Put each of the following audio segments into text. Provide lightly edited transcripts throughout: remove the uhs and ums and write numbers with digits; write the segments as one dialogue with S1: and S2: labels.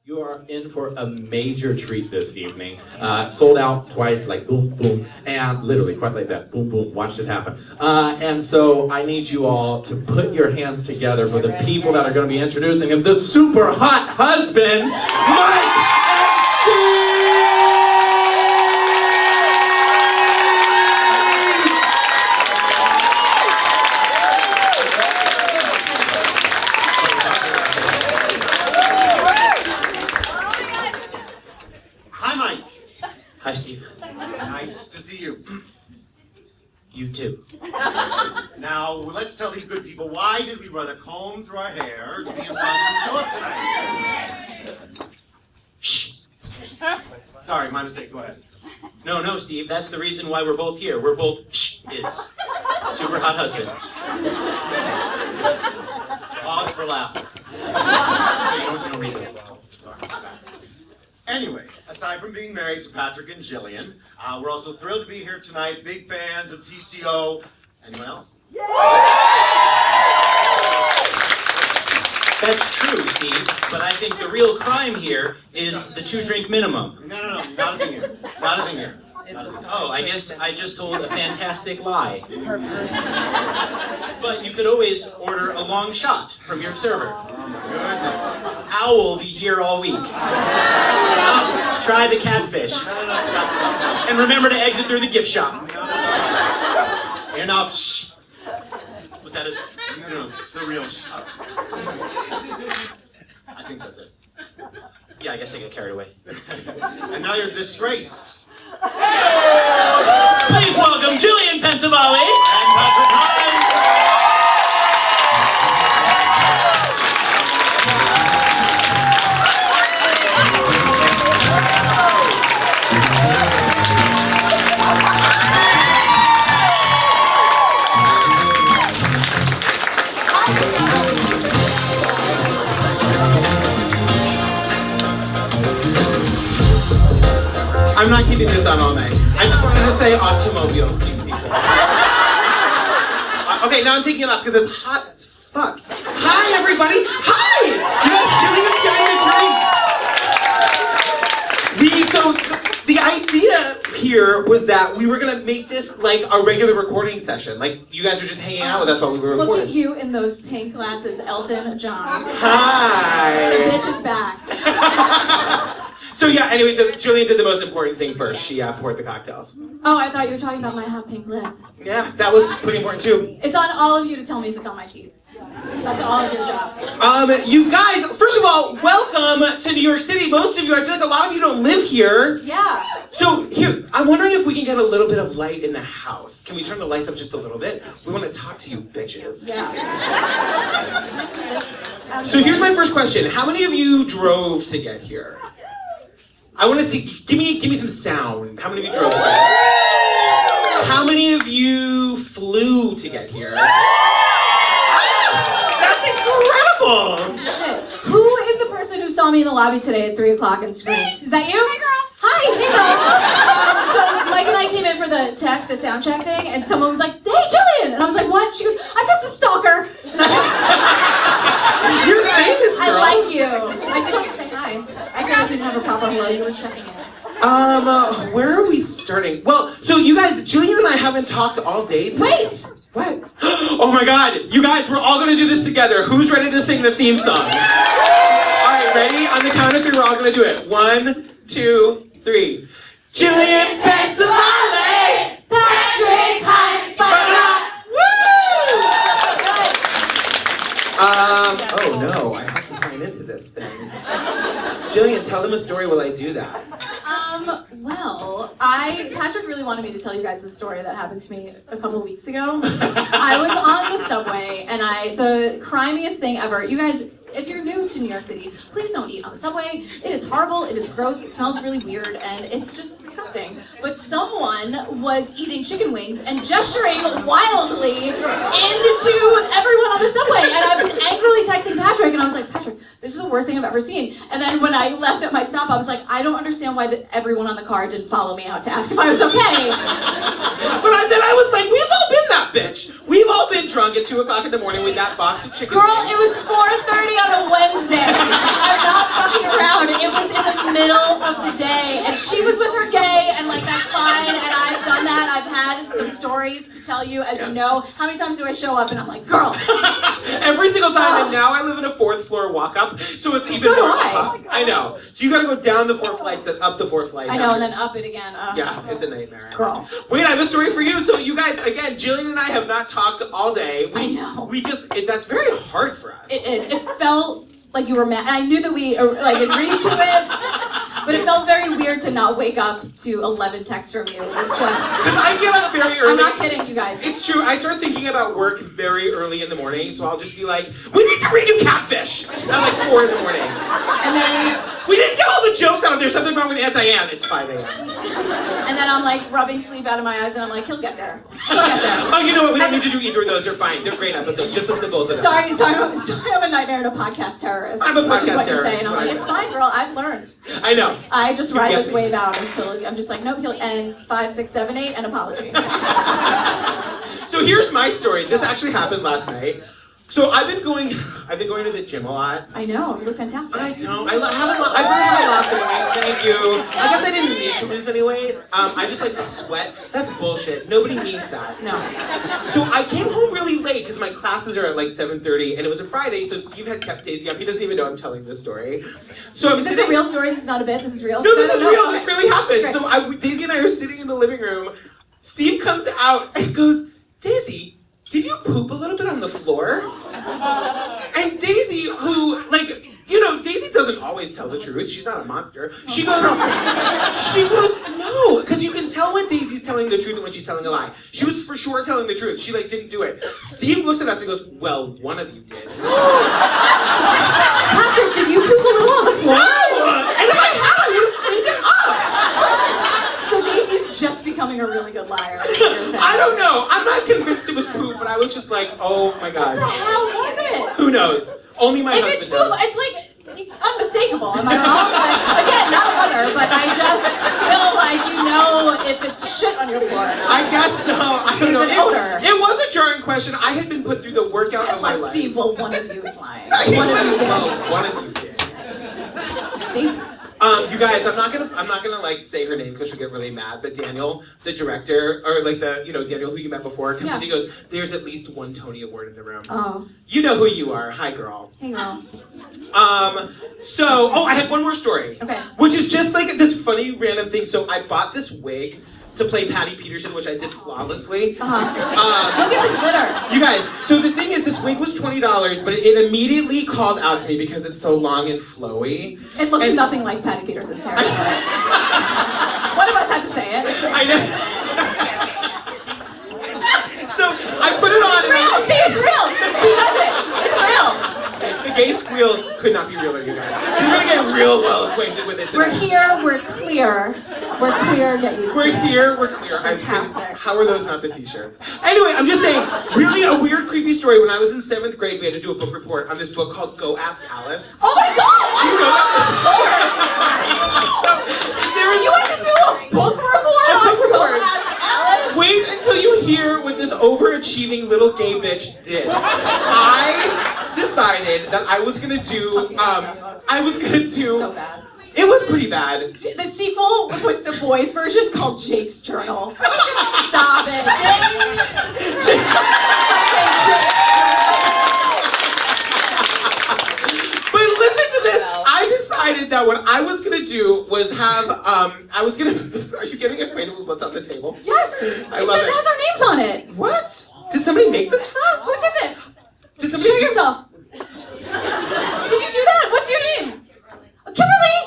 S1: You are in for a major treat this evening. Sold out twice, like boom, boom, and literally quite like that, boom, boom, watched it happen. And so I need you all to put your hands together for the people that are going to be introducing him, the super hot husbands, Mike and Steve!
S2: Hi, Steve.
S3: Nice to see you.
S2: You too.
S3: Now, let's tell these good people, why did we run a comb through our hair to be in front of the show up tonight?
S2: Shh.
S3: Sorry, my mistake. Go ahead.
S2: No, Steve. That's the reason why we're both here. We're both super hot husbands.
S3: Pause for laughter.
S2: You don't read this.
S3: Sorry. Anyway, aside from being married to Patrick and Jillian, we're also thrilled to be here tonight. Big fans of TCO. Anyone else?
S2: That's true, Steve. But I think the real crime here is the 2-drink minimum.
S3: No, not a thing here. Not a thing here.
S2: Oh, I guess I just told a fantastic lie.
S4: Per person.
S2: But you could always order a long shot from your server.
S3: Oh my goodness.
S2: Owl will be here all week. Try the catfish.
S3: Stop.
S2: And remember to exit through the gift shop.
S3: Enough. Shh.
S2: Was that a...
S3: No, it's a real shh. I think that's it.
S2: Yeah, I guess I got carried away.
S3: And now you're disgraced.
S2: Please welcome Jillian Pensavalle
S3: And Patrick Hines.
S1: I'm not keeping this on all night. I just wanted to say automobile to you people. Okay, now I'm taking it off because it's hot as fuck. Hi, everybody. Hi! You guys, Jillian's getting the drinks. So the idea here was that we were gonna make this like a regular recording session. Like you guys are just hanging out with us while we were recording.
S4: Look at you in those pink glasses, Elton John.
S1: Hi.
S4: The bitch is back.
S1: So yeah, anyway, Jillian did the most important thing first. She poured the cocktails.
S4: Oh, I thought you were talking about my hot pink lip.
S1: Yeah, that was pretty important too.
S4: It's on all of you to tell me if it's on my teeth. That's all of your job.
S1: You guys, first of all, welcome to New York City. Most of you, I feel like a lot of you don't live here.
S4: Yeah.
S1: So here, I'm wondering if we can get a little bit of light in the house. Can we turn the lights up just a little bit? We want to talk to you bitches.
S4: Yeah. Can I do this out of
S1: So
S4: the
S1: here's
S4: way?
S1: my first question. How many of you drove to get here? I want to see, give me some sound. How many of you drove to get here? How many of you flew to get here? That's incredible!
S4: Shit. Who is the person who saw me in the lobby today at 3 o'clock and screamed? Is that you? Hey girl! Hi, hey girl! So Mike and I came in for the sound check thing, and someone was like, hey Jillian! And I was like, what? She goes, I'm just a stalker! And I was like,
S1: You're famous,
S4: I
S1: girl.
S4: like you. I just want to say hi. I feel like we didn't have a proper hello, you were checking in.
S1: Where are we starting? Well, so you guys, Jillian and I haven't talked all day today.
S4: Wait!
S1: What? Oh my god, you guys, we're all gonna do this together. Who's ready to sing the theme song? Alright, ready? On the count of 3, we're all gonna do it. 1, 2, 3. Jillian Pensavalle!
S4: Patrick Hines,
S1: Oh no, I have to sign into this thing. Jillian, tell them a story while I do that.
S4: Well, Patrick really wanted me to tell you guys the story that happened to me a couple weeks ago. I was on the subway, and the crimiest thing ever, you guys, if you're new to New York City, please don't eat on the subway. It is horrible, it is gross, it smells really weird, and it's just disgusting. But someone was eating chicken wings and gesturing wildly into everyone on the subway, and I was angrily texting Patrick, and I was like, Patrick, this is the worst thing I've ever seen. And then when I left at my stop, I was like, I don't understand why everyone on the car didn't follow me out to ask if I was okay.
S1: But then I was like, we've all been that bitch. We've all been drunk at 2 o'clock in the morning with that box of chicken
S4: Girl,
S1: wings.
S4: it was 4:30 on a Wednesday. I'm not fucking around. It stories to tell you, as you know. How many times do I show up and I'm like, girl?
S5: Every single time, and now I live in a 4th floor walk-up, so it's even
S4: So do
S5: more
S4: I.
S5: tough. I know. So you gotta go down the 4 flights and up the 4 flights.
S4: I know, and then up it again.
S5: Yeah, it's a nightmare.
S4: Girl.
S5: Wait, I have a story for you. So you guys, again, Jillian and I have not talked all day.
S4: I know.
S5: We just, that's very hard for us.
S4: It is. It felt like you were mad. I knew that we like agreed to it, but it felt very weird to not wake up to 11 texts from you.
S5: Because I get up very early.
S4: I'm not kidding, you guys.
S5: It's true. I start thinking about work very early in the morning, so I'll just be like, we need to redo Catfish at like 4 in the morning.
S4: And then
S5: We didn't get all the jokes out of There's Something Wrong with Aunt Diane. It's 5 a.m.
S4: I'm like rubbing sleep out of my eyes, and I'm like, he'll get there. She'll get there.
S5: Oh, you know what? We don't need to do either of those. They're fine. They're great episodes. Just listen to both of them.
S4: Sorry, I'm a nightmare and a podcast terrorist.
S5: I'm a
S4: which is
S5: podcast
S4: what you're
S5: terrorist.
S4: saying. I'm like, it's fine, girl. I've learned.
S5: I know.
S4: I just
S5: You
S4: ride
S5: get
S4: this
S5: me.
S4: wave out until I'm just like, nope, he'll end 5, 6, 7, 8, an apology.
S5: So here's my story. This actually happened last night. So I've been going to the gym a lot.
S4: I know, you look fantastic.
S5: I don't. I really haven't lost any weight. Thank you. I guess I didn't need to lose any weight. I just like to sweat. That's bullshit. Nobody needs that.
S4: No.
S5: So I came home really late because my classes are at like 7:30, and it was a Friday. So Steve had kept Daisy up. He doesn't even know I'm telling this story. So I'm
S4: Is this
S5: sitting.
S4: a real story? This is not a bit? This is real?
S5: No, this
S4: I
S5: is
S4: don't
S5: real.
S4: know.
S5: This really happened.
S4: Great.
S5: So Daisy and I are sitting in the living room. Steve comes out and goes, Daisy, did you poop a little bit on the floor? And Daisy, who, like, you know, Daisy doesn't always tell the truth. She's not a monster. She goes, no, because you can tell when Daisy's telling the truth and when she's telling a lie. She was for sure telling the truth. She, like, didn't do it. Steve looks at us and goes, well, one of you did.
S4: Patrick, did you poop a little on the floor?
S5: No! And if I had, I would have cleaned it up.
S4: So Daisy's just becoming a really good liar. Is what you're saying.
S5: I don't know. I'm not convinced it was poop, but I was just like, oh my
S4: What the
S5: god.
S4: hell was it?
S5: Who knows? Only my
S4: If
S5: husband
S4: it's poop,
S5: knows.
S4: it's like unmistakable. Am I wrong? Like, again, not a mother, but I just feel like you know if it's shit on your floor. or not.
S5: I guess so. I don't
S4: There's
S5: know.
S4: an odor.
S5: It was a jarring question. I had been put through the workout of my
S4: Like
S5: life.
S4: Steve, well, one of you is lying. One of you did.
S5: Well, one of you did.
S4: It's Daisy.
S5: You guys, I'm not gonna like say her name because she'll get really mad. But Daniel, the director, or like Daniel who you met before, comes in and he goes, "There's at least one Tony Award in the room.
S4: Oh,
S5: You know who you are. Hi, girl."
S4: hey girl.
S5: I had one more story.
S4: Okay.
S5: Which is just like this funny random thing. So I bought this wig to play Patty Peterson, which I did flawlessly.
S4: Look at the glitter.
S5: You guys, so the thing is, this wig was $20, but it immediately called out to me because it's so long and flowy.
S4: It looks
S5: And-
S4: nothing like Patty Peterson's hair. One of us had to say it.
S5: I know. So I put it on.
S4: It's real. See, it's real. He does it. It's real.
S5: The gay squeal could not be realer, you guys. You're gonna get real well acquainted with it
S4: We're
S5: today.
S4: here. We're clear. We're clear. Get used to
S5: We're
S4: it.
S5: here, we're clear.
S4: Fantastic.
S5: How are those not the t-shirts? Anyway, I'm just saying, really a weird, creepy story. When I was in 7th grade, we had to do a book report on this book called Go Ask Alice.
S4: Oh my God!
S5: You know
S4: Of
S5: So, there was
S4: course. You had to do a book report
S5: A
S4: on
S5: book report.
S4: Go Ask Alice.
S5: Wait until you hear what this overachieving little gay bitch did. I decided that I was gonna do,
S4: So bad.
S5: it was pretty bad.
S4: The sequel was the boys' version called Jake's Journal. Stop it.
S5: But listen to this. I decided that what I was gonna do was have, are you getting acquainted with what's on the table?
S4: Yes.
S5: I love it.
S4: It has our names on it.
S5: What? Did somebody make this for us?
S4: Who did this?
S5: Did somebody
S4: Show yourself. Did you do that? What's your name? Kimberly.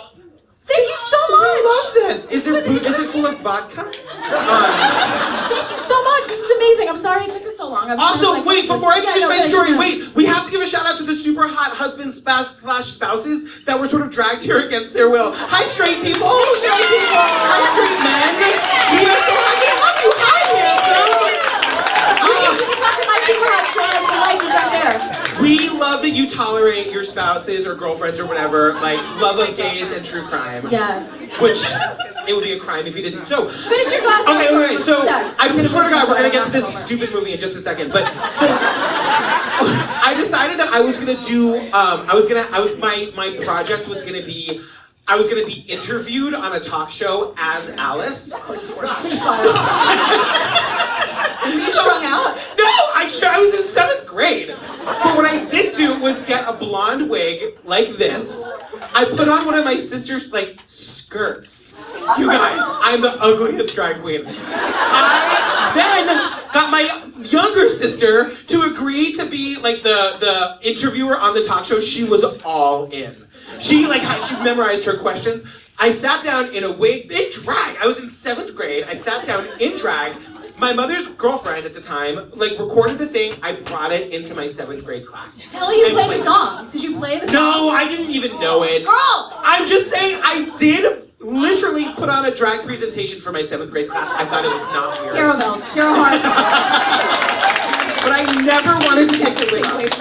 S4: Thank you so much.
S5: I love this. Is it full of vodka?
S4: Thank you so much. This is amazing. I'm sorry it took us so long.
S5: Also, wait, before I finish my story,
S4: wait.
S5: wait, we have to give a shout out to the super hot husbands / spouses that were sort of dragged here against their will. Hi, straight people.
S4: Hi, straight people.
S5: Hi, straight men. We are so happy to have you. Hi, handsome.
S4: You can talk to my super hot strong husband, Mike. He's right there.
S5: We love that you tolerate your spouses or girlfriends or whatever, like love of gays and true crime.
S4: Yes.
S5: Which, it would be a crime if you didn't. So,
S4: Finish your glass.
S5: okay, so
S4: Success.
S5: I
S4: I'm gonna
S5: swear to
S4: put
S5: God, we're gonna
S4: this
S5: get to this
S4: over.
S5: stupid movie in just a second. But so I decided that I was gonna do. My project was gonna be. I was gonna be interviewed on a talk show as Alice.
S4: Of course you were. Were you strung out?
S5: No, I was in 7th grade. But what I did do was get a blonde wig like this. I put on one of my sister's like skirts. You guys, I'm the ugliest drag queen. I then got my younger sister to agree to be like the interviewer on the talk show. She was all in. She memorized her questions. I sat down in a wig in drag. I was in 7th grade. I sat down in drag. My mother's girlfriend at the time, recorded the thing. I brought it into my 7th grade class.
S4: Tell you
S5: And
S4: play
S5: played
S4: the song. Did you play the song?
S5: No, I didn't even know it.
S4: Girl!
S5: I'm just saying I did literally put on a drag presentation for my 7th grade class. I thought it was not weird.
S4: Hero bells, hero hearts.
S5: But I never wanted to take the wig
S4: Wait,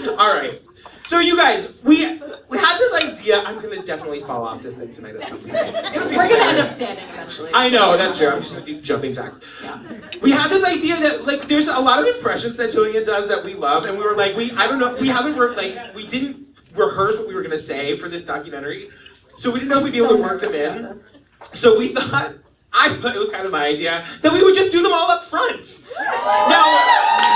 S5: off. All right. So you guys, we had this idea. I'm gonna definitely fall off this thing tonight at some point.
S4: We're gonna end up standing eventually.
S5: I know, that's true. I'm just gonna do jumping jacks.
S4: Yeah.
S5: We had this idea that there's a lot of impressions that Julian does that we love, and we were like, we didn't rehearse what we were gonna say for this documentary, so we didn't know if we'd be able to work them in. So I thought it was kind of my idea that we would just do them all up front. Now,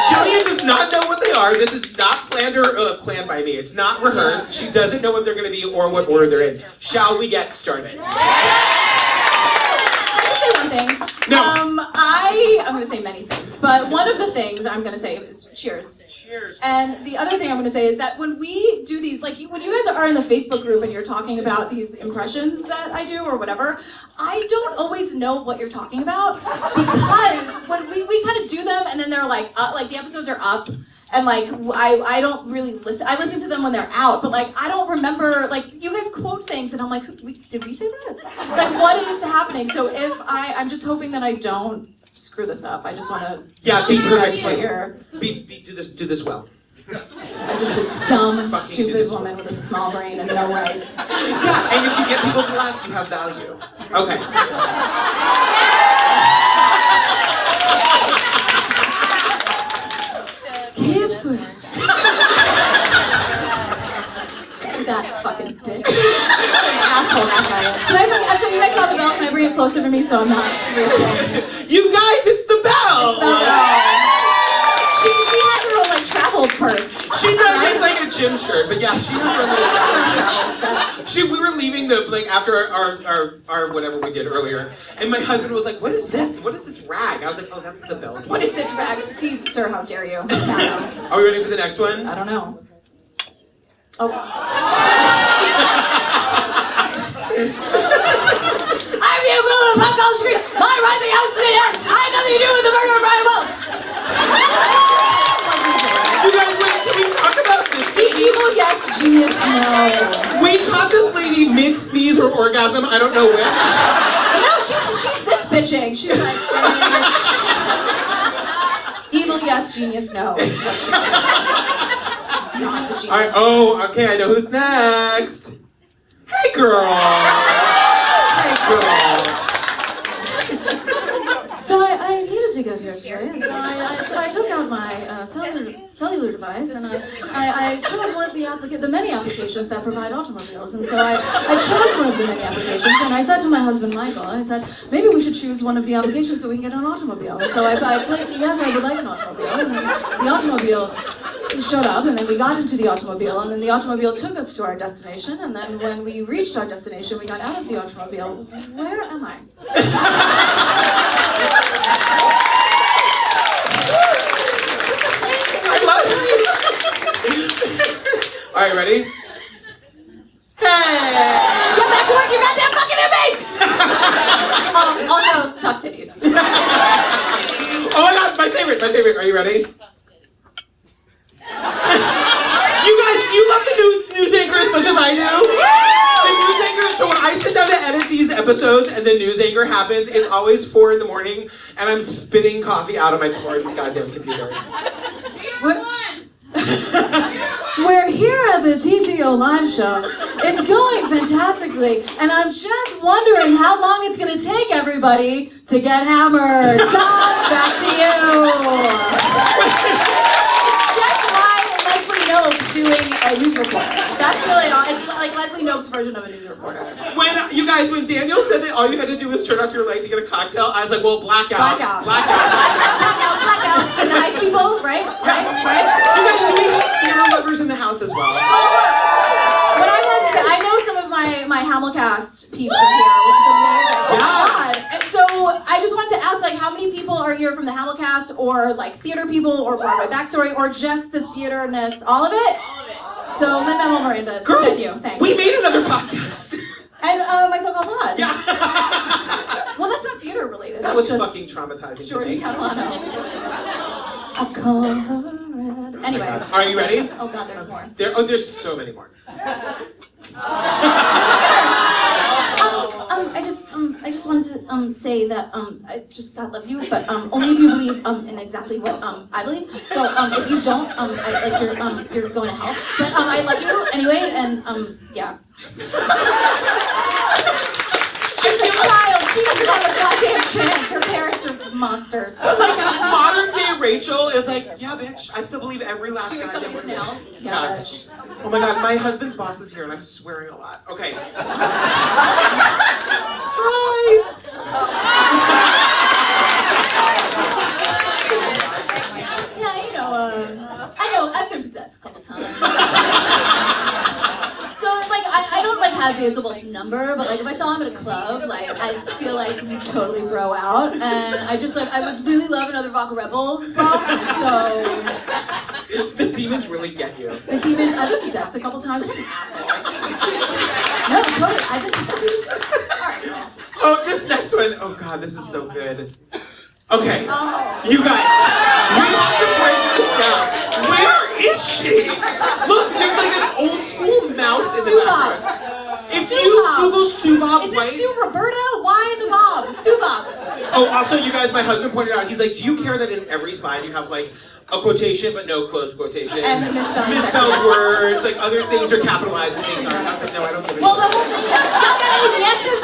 S5: Jillian does not know what they are. This is not planned planned by me. It's not rehearsed. She doesn't know what they're going to be or what order they're in. Shall we get started?
S4: Can I say one thing?
S5: No.
S4: I'm gonna say many things, but one of the things I'm gonna say is cheers.
S5: Cheers.
S4: And the other thing I'm gonna say is that when we do these, when you guys are in the Facebook group and you're talking about these impressions that I do or whatever, I don't always know what you're talking about because when we kind of do them and then they're the episodes are up and I don't really listen. I listen to them when they're out, but I don't remember, you guys quote things and I'm like, did we say that? What is happening? So if I'm just hoping that I don't screw this up. I just want to
S5: Be
S4: you guys
S5: perfect.
S4: what you're.
S5: Do this well.
S4: I'm just a dumb,
S5: Fucking do
S4: stupid
S5: this
S4: woman with a small brain and no rights.
S5: Yeah, and if you get people to laugh, you have value. Okay.
S4: Keep swearing. That fucking bitch. Asshole that guy is. So you guys saw the bell. Can I bring it closer to me so I'm not reaching?
S5: You guys, it's the bell!
S4: It's the bell. She has her own travel purse.
S5: She does. It's like a gym shirt, but yeah, she has her own. We were leaving after our whatever we did earlier, and my husband was like, "What is this? What is this rag?" I was like, "Oh, that's the bell."
S4: What is this rag? Steve, sir, how dare you?
S5: Are we ready for the next one?
S4: I don't know. Oh. I'm the equivalent of Pop Culture Street. My rising house is in here. I had nothing to do with the murder of Brian Wells.
S5: You guys, wait, can we talk about this?
S4: The evil yes, genius no.
S5: We caught this lady mid-sneeze or orgasm, I don't know which.
S4: No, she's this bitching. She's like, evil yes, genius no is what she said. Not the genius.
S5: All right, okay, I know who's next. Hey, girl. Hey, girl.
S4: So I needed to go to a ferry, and so I took out my cellular device, and I chose one of the many applications that provide automobiles, and so I chose one of the many applications, and I said to my husband Michael, I said, maybe we should choose one of the applications so we can get an automobile. And so I clicked, yes, I would like an automobile, and then the automobile showed up, and then we got into the automobile, and then the automobile took us to our destination, and then when we reached our destination, we got out of the automobile. Where am I?
S5: I love it. All right, ready? Hey!
S4: Get back to work, you goddamn fucking inmates! Also, tough titties.
S5: Oh my god, my favorite. Are you ready? You guys, do you love the news anchor as much as I do? The news anchor, so when I sit down to edit these episodes and the news anchor happens, it's always 4 in the morning and I'm spitting coffee out of my poor goddamn computer.
S4: We're here at the TCO live show. It's going fantastically, and I'm just wondering how long it's going to take everybody to get hammered. Tom, back to you. Just why Leslie Knope doing a news report. That's really all. It's like Leslie Knope's version of a news reporter.
S5: When you guys, when Daniel said that all you had to do was turn off your light to get a cocktail, I was like, well, blackout.
S4: Blackout.
S5: Blackout.
S4: And the Heights people, right? Right?
S5: You guys, do we have theater lovers in the house as well?
S4: What I wanted to say, I know some of my Hamilcast peeps are here, which is amazing. Oh my God. And so I just wanted to ask, like, how many people are here from the Hamilcast, or like theater people, or Broadway backstory, or just the theaterness, all of it? So Lin-Manuel Miranda,
S5: Girl,
S4: send you, thanks.
S5: we made another podcast.
S4: And my so-called pod.
S5: Yeah.
S4: Well, that's not theater related.
S5: That
S4: That's
S5: was
S4: just
S5: fucking traumatizing to
S4: Jordan
S5: me.
S4: Catalano. A color. Anyway.
S5: Are you ready?
S4: Oh God, there's more.
S5: There's so many more.
S4: I just wanted to say that I just God loves you, but only if you believe in exactly what I believe. So if you don't, you're going to hell. But I love you anyway, and yeah. She's a child. She doesn't have a goddamn chance. Her parents are monsters.
S5: Like modern day Rachel is like, yeah, bitch. I still believe every last
S4: She was
S5: goddamn
S4: somebody's
S5: word.
S4: nails. Yeah, bitch.
S5: Oh my God, my husband's boss is here, and I'm swearing a lot. Okay. Hi.
S4: Yeah, you know, I know, I've been possessed a couple times. So, like, I don't, like, have Beelzebub's number, but, like, if I saw him at a club, like, I feel like we'd totally bro out, and I just, like, I would really love another Vodka Rebel bro, so...
S5: The demons really get you.
S4: The demons, I've been possessed a couple times, I'm an asshole. No, totally, I've been possessed. Alright.
S5: Oh, this next one. Oh God, this is so good. Okay,
S4: Oh.
S5: you guys, we have to break this down. Where is she? Look, there's like an old school mouse in the background. If you Google Subop
S4: Is
S5: White.
S4: it Sue Roberta? Why the Bob? Sue Bob.
S5: Oh, also, you guys, my husband pointed out, he's like, do you care that in every slide you have like a quotation but no close quotation?
S4: And misspelled
S5: Misspelled words, like other things are capitalized and things aren't. I was like, no, I don't give a
S4: Well, the
S5: shit.
S4: whole thing is, y'all got any fiestas?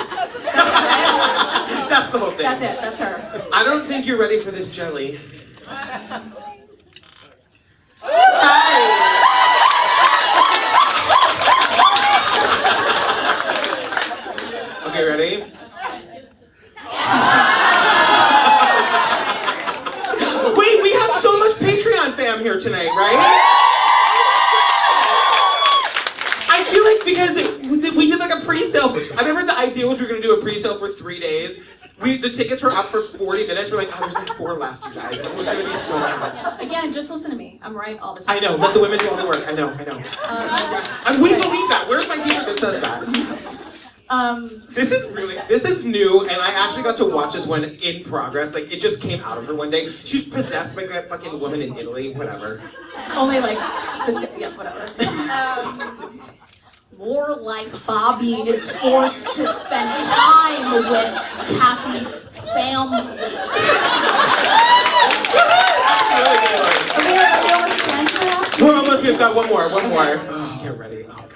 S5: That's the whole thing.
S4: That's it, that's her.
S5: I don't think you're ready for this jelly. Hi. Okay, ready? Wait, we have so much Patreon fam here tonight, right? I feel like because we did like a pre-sale. I remember the idea was we were gonna do a pre-sale for 3 days. The tickets were up for 40 minutes. We're like, oh, there's like 4 left, you guys. Everyone's gonna be so mad.
S4: Again, just listen to me. I'm right all the time.
S5: I know. Let the women do all the work. I know. And we believe that. Where's my T-shirt that says that? This is new, and I actually got to watch this one in progress. Like, it just came out of her one day. She's possessed by that fucking woman in Italy, whatever.
S4: Only like this guy, yeah, whatever. More like Bobby is forced to spend time with Kathy's family. Are we almost done, perhaps?
S5: We're almost, we've got one more. Oh, get ready. Oh, God.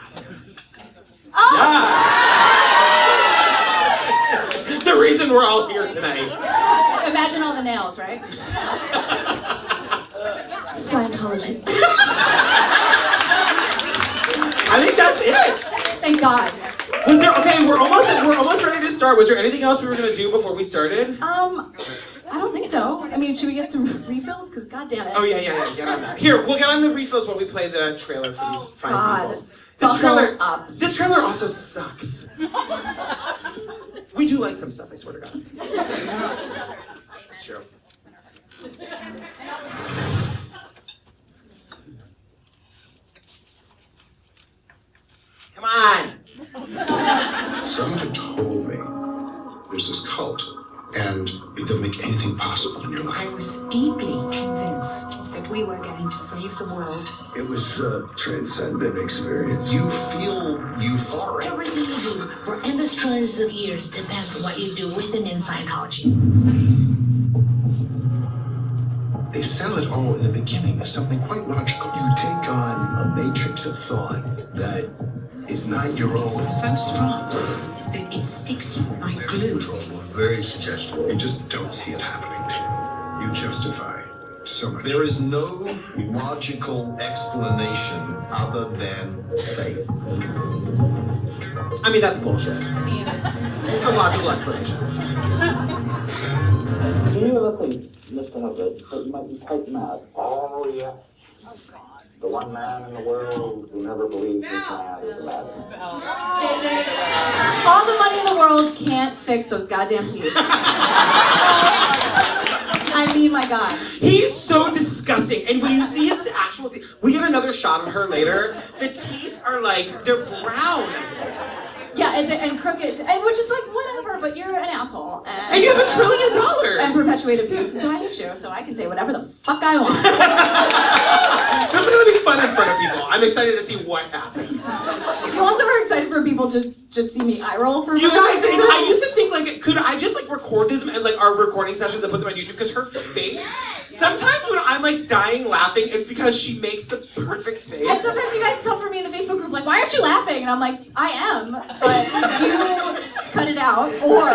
S4: Oh!
S5: Yes! The reason we're all here tonight.
S4: Imagine all the nails, right? Scientology.
S5: I think that's it.
S4: Thank God.
S5: Was there, okay, we're almost ready to start. Was there anything else we were gonna do before we started?
S4: I don't think so. I mean, should we get some refills? Because God damn it.
S5: Oh yeah, get on that. Here, we'll get on the refills while we play the trailer for these fine
S4: God.
S5: people.
S4: Buckle up.
S5: This trailer also sucks. We do like some stuff, I swear to God. It's true. Come on.
S6: Someone had told me there's this cult, and they'll make anything possible in your
S7: I
S6: life.
S7: was deeply convinced that we were going to save the world.
S8: It was a transcendent experience.
S6: You feel euphoric.
S9: Everything you do for endless trillions of years depends on what you do with and in Scientology.
S6: They sell it all in the beginning as something quite logical.
S8: You take on a matrix of thought that is not your own.
S7: It's so strong that it sticks you like glue.
S8: Very suggestible.
S6: You just don't see it happening to you. You justify so much.
S10: There is no logical explanation other than faith.
S5: I mean, that's bullshit.
S4: I mean,
S5: It's a logical explanation.
S11: Do you ever think, Mr. Hubbard, that you might be quite mad? Oh, yeah. The one man in the world who never believes he's mad is a madman.
S4: All the money in the world can't fix those goddamn teeth. I mean, my God.
S5: He's so disgusting. And when you see his actual teeth, we get another shot of her later. The teeth are like, they're brown.
S4: Yeah, and crooked, and which is like, whatever, but you're an asshole.
S5: And you have $1 trillion.
S4: And perpetuate abuse, so I hate you, so I can say whatever the fuck I want.
S5: This is gonna be fun in front of people. I'm excited to see what happens.
S4: You also were excited for people to just see me eye roll for
S5: You guys,
S4: reason.
S5: I used to think like, could I just like record this and like our recording sessions and put them on YouTube? Because her face, sometimes when I'm like dying laughing, it's because she makes the perfect face.
S4: And sometimes you guys come for me in the Facebook group like, why aren't you laughing? And I'm like, I am, but you cut it out, or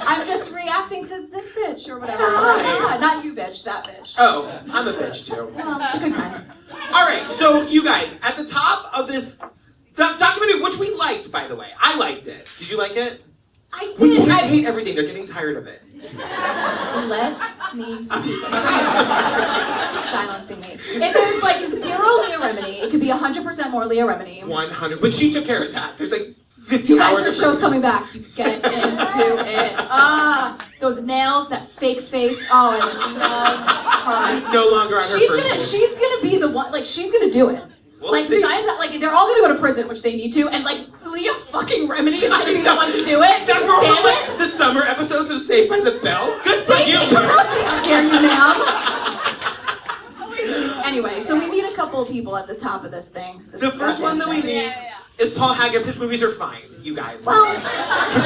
S4: I'm just reacting to this bitch or whatever.
S5: Hi.
S4: Not you bitch, that bitch.
S5: Oh, I'm a bitch too.
S4: Well, a good kind.
S5: All right, so you guys, at the top of this documentary, which we liked, by the way. I liked it. Did you like it?
S4: I
S5: We
S4: did.
S5: can't hate everything. They're getting tired of it.
S4: Let me speak. Silencing me. If there's like 0 Leah Remini, it could be 100% more Leah Remini.
S5: 100. But she took care of that. There's like 50
S4: You guys,
S5: hours
S4: your
S5: of
S4: show's coming back. You get into it. Those nails, that fake face. Oh, I love her.
S5: No longer on her first
S4: She's gonna be the one. Like she's gonna do it.
S5: We'll
S4: like
S5: see.
S4: like they're all gonna go to prison, which they need to, and like Leah fucking Remini is gonna be the one to do it.
S5: That
S4: Can you
S5: girl
S4: stand
S5: from like
S4: it?
S5: the summer episodes of Saved by the Bell. Good for
S4: Stacey
S5: you.
S4: Carosi, how dare you, ma'am? Anyway, so we meet a couple of people at the top of this thing.
S5: The first one that we meet is Paul Haggis. His movies are fine, you guys.
S4: Well,
S5: His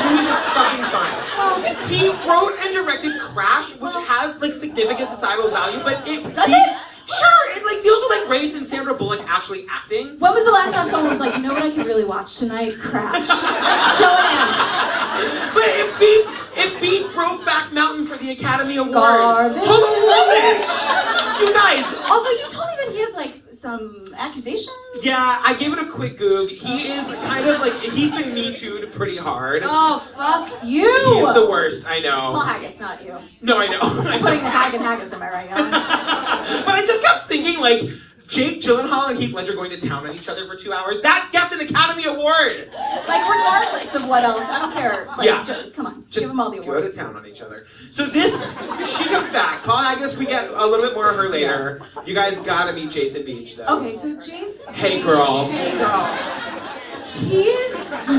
S5: movies are fucking fine. He wrote and directed Crash, which has like significant societal value, but it
S4: Does it?
S5: Sure, it like deals with like race and Sandra Bullock actually acting.
S4: when was the last time someone was like, you know what I could really watch tonight? Crash. Show hands.
S5: But it beat Brokeback Mountain for the Academy Award.
S4: Garbage.
S5: Homophobic! You guys.
S4: Also, you told me that he has like some accusations.
S5: Yeah, I gave it a quick Goog. He is kind of like, he's been Me Too'd pretty hard.
S4: Oh, fuck you.
S5: He's the worst, I know.
S4: Paul Haggis, not you.
S5: No, I know.
S4: I'm putting the Hag in Haggis, am I right, yeah?
S5: But I just kept thinking, like, Jake Gyllenhaal and Heath Ledger going to town on each other for 2 hours, that gets an Academy Award!
S4: Like, regardless of what else, I don't care. Like,
S5: Yeah.
S4: come on,
S5: Just
S4: give them all the
S5: go
S4: awards.
S5: to town on each other. So this, she comes back. Paul, I guess we get a little bit more of her later. You guys gotta meet Jason Beach, though.
S4: Okay, so Jason.
S5: Hey, girl.
S4: Hey, girl. He is super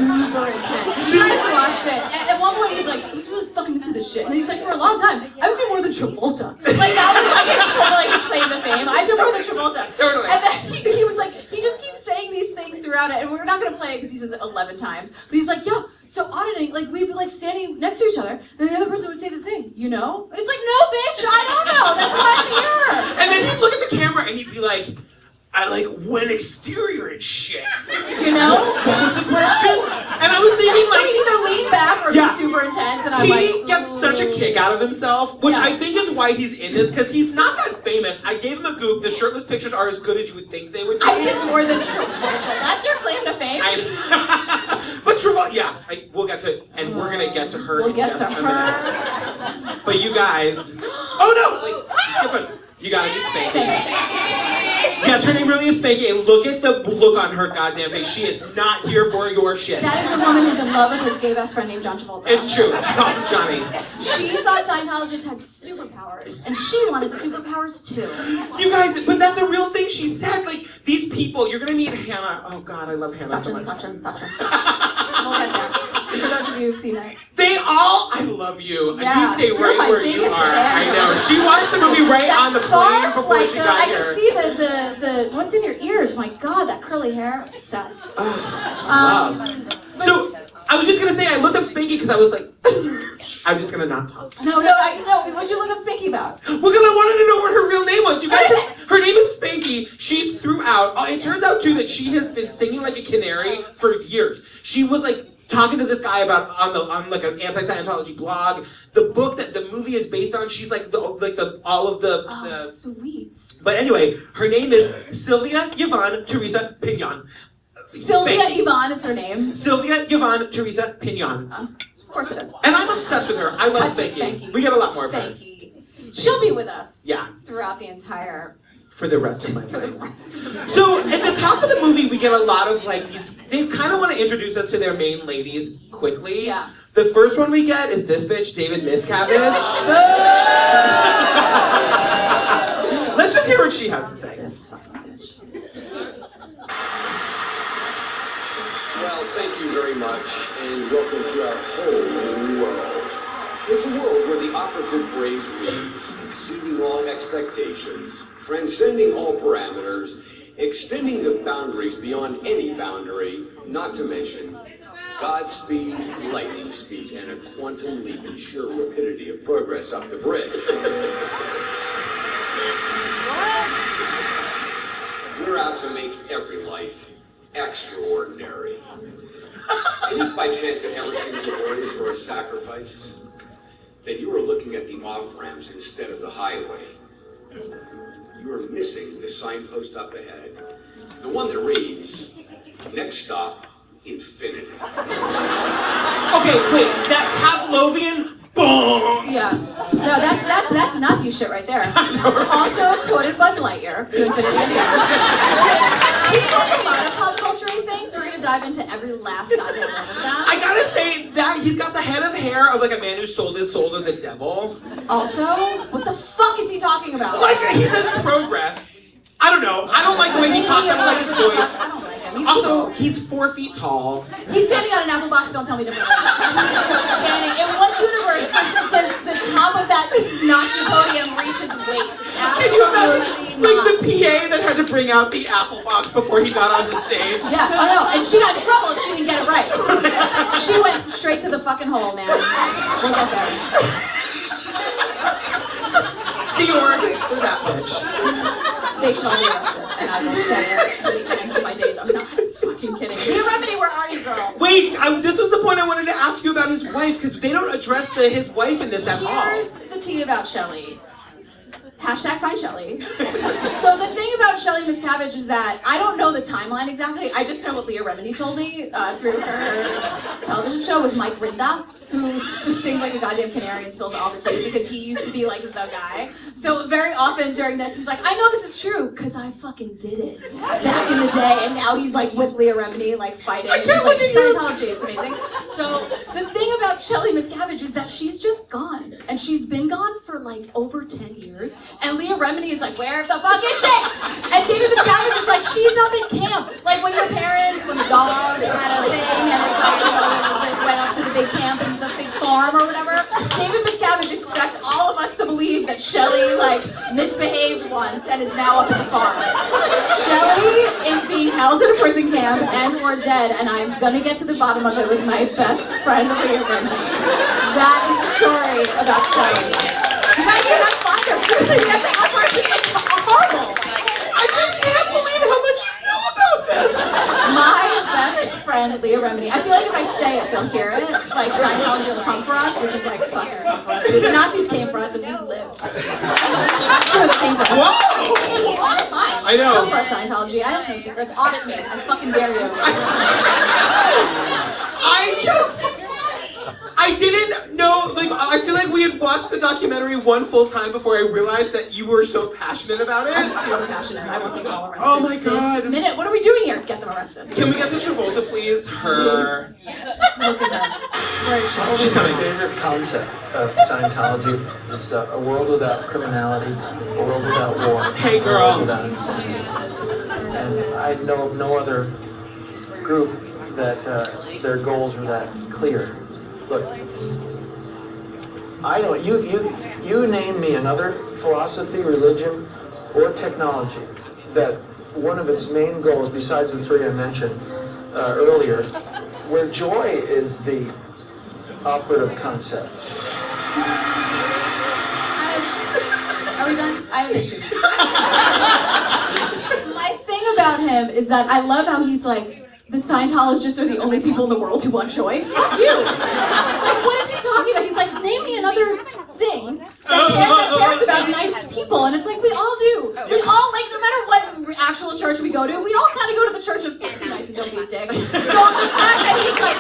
S4: intense. You guys watched it. And at one point, he's like, I was really fucking into this shit. And then he's like, for a long time, I was doing more than Travolta. Like, that was like his claim to fame. I do more than Travolta.
S5: Totally.
S4: And then he was like, he just keeps saying these things throughout it. And we're not going to play it because he says it 11 times. But he's like, yeah, so auditing, like, we'd be like standing next to each other. And the other person would say the thing, you know? And it's like, no, bitch, I don't know. That's why I'm here.
S5: And then he'd look at the camera and he'd be like, I like went exterior and shit.
S4: You know?
S5: What was the question? And I was thinking
S4: So
S5: like,
S4: he'd either lean back or
S5: Yeah.
S4: be super intense. And I'm
S5: he
S4: like,
S5: gets such a kick out of himself, which
S4: Yeah.
S5: I think is why he's in this, because he's not that famous. I gave him a Goog. The shirtless pictures are as good as you would think they would be.
S4: I did more than Travolta. That's your claim to fame?
S5: But Travolta, yeah, we'll get to, and we're gonna get to her.
S4: We'll
S5: in
S4: get
S5: just
S4: to
S5: a
S4: her.
S5: minute. But you guys, oh no, skip it. You gotta meet Spanky. Yes, her name really is Spanky, and look at the look on her goddamn face. She is not here for your shit.
S4: That is a woman who's in love with her gay best friend named John Travolta.
S5: It's true. She called him Johnny.
S4: She thought Scientologists had superpowers, and she wanted superpowers too.
S5: You guys, but that's a real thing she said. Like, these people, you're gonna meet Hannah. Oh God, I love Hannah
S4: Such
S5: so
S4: and
S5: much.
S4: such and such and such. We'll get there. For those of you who've seen it.
S5: They all, I love you.
S4: Yeah,
S5: You stay
S4: you're
S5: right
S4: my
S5: where you
S4: biggest
S5: are.
S4: fan.
S5: I know. She watched the movie right
S4: That
S5: on the
S4: scarf,
S5: plane before
S4: like
S5: she got
S4: I
S5: here.
S4: can see the what's in your ears. My God, that curly hair, obsessed.
S5: Love. So, I was just gonna say, I looked up Spanky because I was like, I'm just gonna not talk.
S4: No. What'd you look up Spanky about?
S5: Well, because I wanted to know what her real name was. You guys, her name is Spanky. She's throughout. It turns out too that she has been singing like a canary for years. She was like talking to this guy about on like an anti-Scientology blog. The book that the movie is based on. She's like all of the.
S4: Sweet.
S5: But anyway, her name is Sylvia Yvonne Teresa Pignon.
S4: Sylvia
S5: Spanky.
S4: Yvonne is her name.
S5: Sylvia Yvonne Teresa Pignon.
S4: Of course it is.
S5: And I'm obsessed with her. I love
S4: That's a
S5: Spanky. We get a lot more of her.
S4: Spanky. She'll be with us.
S5: Yeah.
S4: Throughout the entire.
S5: For the rest of my
S4: For the
S5: life.
S4: rest.
S5: So at the top of the movie, we get a lot of like these. They kind of want to introduce us to their main ladies quickly.
S4: Yeah.
S5: The first one we get is this bitch, David Miscavige. Let's just hear what she has to say.
S4: This fucking bitch.
S12: Well, thank you very much, and welcome to our whole new world. It's a world where the operative phrase reads, exceeding all expectations, transcending all parameters, extending the boundaries beyond any boundary, not to mention Godspeed, lightning speed, and a quantum leap in sheer rapidity of progress up the bridge. We're out to make every life extraordinary. And if by chance it ever seems laborious or a sacrifice, then you are looking at the off-ramps instead of the highway. You are missing the signpost up ahead, the one that reads, next stop, infinity.
S5: Okay, wait, that Pavlovian boom.
S4: Yeah. No, that's Nazi shit right there. Also quoted Buzz Lightyear to infinity and beyond. He quotes a lot of pop culture things. We're gonna dive into every last goddamn one of them.
S5: I gotta say that he's got the head of hair of like a man who sold his soul to the devil.
S4: Also, what the fuck is he talking about?
S5: Like he says progress. I don't know. I don't like the way he talks. I don't like his voice.
S4: I don't like him. He's
S5: Also,
S4: evil.
S5: he's 4 feet tall.
S4: He's standing on an apple box, don't tell me differently. He is standing. In what universe does the top of that Nazi podium reach his waist?
S5: Can you
S4: Absolutely
S5: imagine, like
S4: not.
S5: the PA that had to bring out the apple box before he got on the stage?
S4: Yeah, oh no, and she got in trouble if she didn't get it right. She went straight to the fucking hole, man. We'll get there.
S5: Sea Org for that bitch.
S4: They should all be arrested, and I will say it to the end of my days. I'm not fucking kidding. Leah Remini, where are you, girl?
S5: Wait, this was the point I wanted to ask you about his wife, because they don't address his wife in this at all.
S4: Here's the tea about Shelley. Hashtag find Shelley. So the thing about Shelley Miscavige is that I don't know the timeline exactly. I just know what Leah Remini told me through her television show with Mike Rinda, who sings like a goddamn canary and spills all the tea because he used to be like the guy. So very often during this, he's like, I know this is true because I fucking did it back in the day. And now he's like with Leah Remini, like fighting. And she's like, Scientology, it's amazing. So the thing about Shelley Miscavige is that she's just gone. And she's been gone for like over 10 years. And Leah Remini is like, where the fuck is she? And David Miscavige is like, she's up in camp. Like when your parents, when the dog had a thing and it's like, you know, they went up to the big camp and the big farm or whatever. David Miscavige expects all of us to believe that Shelley like misbehaved once and is now up at the farm. Shelley is being held at a prison camp and or dead, and I'm gonna get to the bottom of it with my best friend Leah Remini. That is the story about Shelley. You guys are not find her. Seriously, you have to help her. It's horrible.
S5: I just can't believe how much you know about this.
S4: My best friend, Leah Remini. I feel like if I say it, they'll hear it. Like Scientology will come for us, which is like, fuck it, come for us. The Nazis came for us and we lived. I'm sure they came for us.
S5: Whoa!
S4: Fine.
S5: I know.
S4: Come for us, Scientology. I have no secrets. Audit me. I fucking dare you.
S5: I didn't know, like, I feel like we had watched the documentary one full time before I realized that you were so passionate about it.
S4: I'm super passionate. I want them all arrested.
S5: Oh my God.
S4: This minute. What are we doing here? Get them arrested.
S5: Can we get to Travolta, please? Her.
S4: Look at her. Where is she?
S5: She's coming.
S13: My favorite concept of Scientology is a world without criminality, a world without war,
S5: Hey,
S13: a
S5: girl.
S13: world without insanity. And I know of no other group that their goals are that clear. Look, I don't. You name me another philosophy, religion, or technology that one of its main goals, besides the three I mentioned earlier, where joy is the operative concept.
S4: Are we done? I have issues. My thing about him is that I love how he's like, the Scientologists are the only people in the world who want joy. Fuck you! Like, what is he talking about? He's like, name me another thing that cares about nice people, and it's like, we all do. We all, like, no matter what actual church we go to, we all kind of go to the church of just be nice and don't be a dick. So the fact that he's like,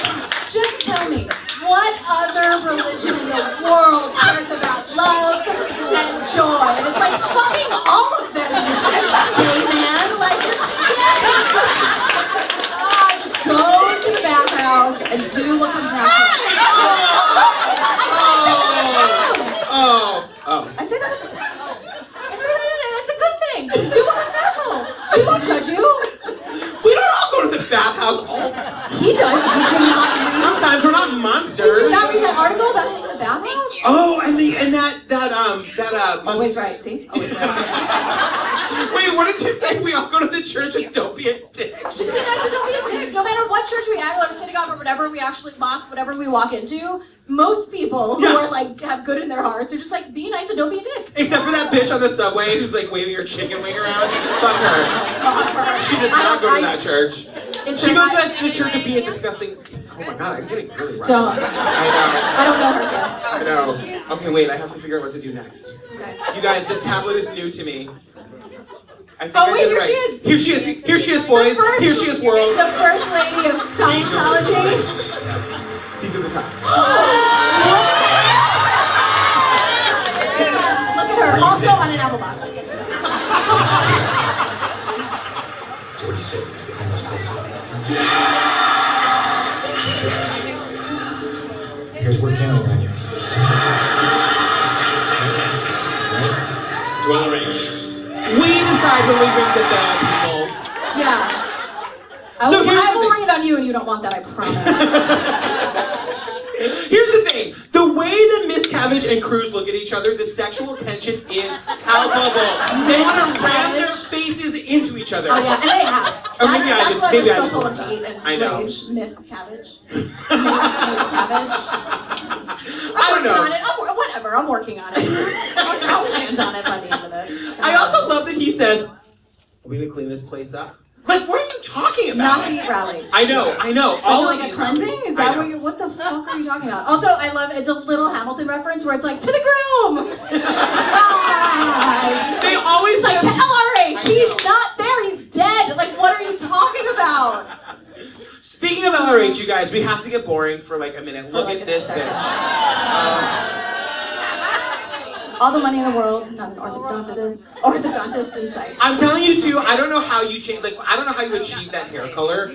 S4: just tell me, what other religion in the world cares about love and joy? And it's like, fucking all of them, gay man. Like, just be gay. Just go to the bathhouse and do what comes natural. I say that. It's a good thing. Do what comes natural. We won't judge you.
S5: We don't all go to the bathhouse all the time.
S4: He does. Did you not read?
S5: Sometimes we're not monsters.
S4: Did you not read that article about him in the bathhouse?
S5: Oh, and that
S4: Always right. See, always right.
S5: Wait, what did you say? We all go to the church and don't be a dick.
S4: Just be nice and don't be a dick. No matter what church we act, or synagogue, or whatever we actually mosque, whatever we walk into, most people who are like have good in their hearts are just like, be nice and don't be a dick.
S5: Except for that bitch on the subway who's like waving her chicken wing around. Fuck her.
S4: Fuck her.
S5: She does not go to that church. She goes to the church to be a disgusting. Oh my god, I'm getting really right.
S4: Don't.
S5: I
S4: don't know her yet.
S5: I know. Okay, wait, I have to figure out what to do next.
S4: Okay.
S5: You guys, this tablet is new to me. I think
S4: Oh
S5: I
S4: wait,
S5: did
S4: here
S5: right.
S4: she is.
S5: Here she is. Here she is, boys. Here she is, world.
S4: The first lady of Scientology.
S5: These are the times.
S4: Look at her. Also on an apple box.
S6: So what do you say? Behind this place? Here's we're counting on you.
S2: Dwell range.
S5: We decide when we bring the people.
S4: Yeah. I
S5: So
S4: will,
S5: here's
S4: I
S5: the
S4: will
S5: thing.
S4: ring it on you and you don't want that, I promise.
S5: Here's the thing. The way that Miss Cabbage and Cruz look at each other, the sexual tension is palpable. They want to ram their faces into each other.
S4: Oh yeah, and they have.
S5: Or maybe I
S4: That's
S5: just-
S4: why
S5: maybe
S4: they're
S5: I
S4: so
S5: just
S4: full
S5: want
S4: of
S5: that.
S4: hate and
S5: I know.
S4: rage. Miss Cabbage. Miss Cabbage.
S5: I don't know.
S4: On it. Whatever, I'm working on it. I'll land on it by the end of this.
S5: I also love that he says, "Are we gonna clean this place up?" Like, what are you talking about?
S4: Nazi rally.
S5: I know.
S4: All
S5: of
S4: like a
S5: these
S4: cleansing?
S5: rallies.
S4: Is
S5: I
S4: that
S5: know.
S4: what the fuck are you talking about? Also, I love it's a little Hamilton reference where it's like, to the groom!
S5: They always
S4: It's like, to
S5: have-
S4: LRH, he's not there, he's dead! Like, what are you talking about?
S5: Speaking of LRH, you guys, we have to get boring for like a minute. Look
S4: like
S5: at
S4: a
S5: this
S4: second.
S5: bitch.
S4: All the money in the world, not an orthodontist in sight.
S5: I'm telling you too, I don't know how you change, like, I don't know how you achieve that hair color.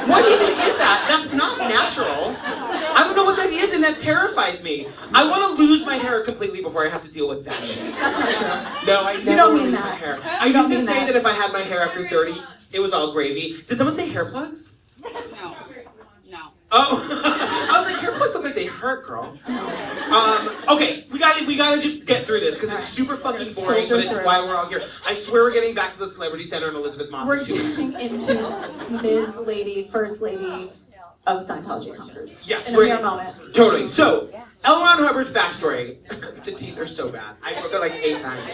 S5: What even is that? That's not natural. I don't know what that is, and that terrifies me. I want to lose my hair completely before I have to deal with that shit.
S4: That's not true.
S5: No, I never
S4: You don't
S5: wanna
S4: mean
S5: lose
S4: that.
S5: my hair.
S4: You
S5: I
S4: don't
S5: used to
S4: mean
S5: say
S4: that.
S5: that if I had my hair after 30, it was all gravy. Did someone say hair plugs?
S14: No.
S5: Oh, I was like, hair plugs look like they hurt, girl. Okay, we gotta just get through this because it's super fucking boring, but it's why we're all here. I swear we're getting back to the Celebrity Center and Elizabeth Moss.
S4: We're
S5: in 2 minutes.
S4: getting into Ms. Lady, First Lady of Scientology Conquers.
S5: Yeah,
S4: In a mere moment.
S5: Totally. So, L. Ron Hubbard's backstory. The teeth are so bad. I wrote that like 8 times.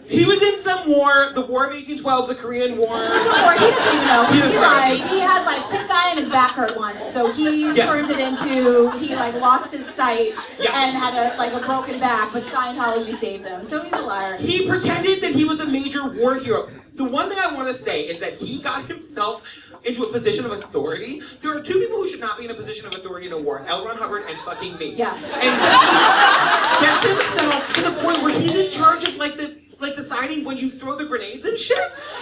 S5: He was in some war, the War of 1812, the Korean War.
S4: Some war, he doesn't even know.
S5: He
S4: He
S5: doesn't
S4: lies.
S5: know.
S4: He had like pink eye and his back hurt once, so he turned it into he like lost his sight and had a broken back, but Scientology saved him. So he's a liar.
S5: He pretended that he was a major war hero. The one thing I want to say is that he got himself into a position of authority. There are 2 people who should not be in a position of authority in a war: L. Ron Hubbard and fucking me.
S4: Yeah.
S5: And he gets himself to the point where he's in charge of like deciding when you throw the grenades and shit.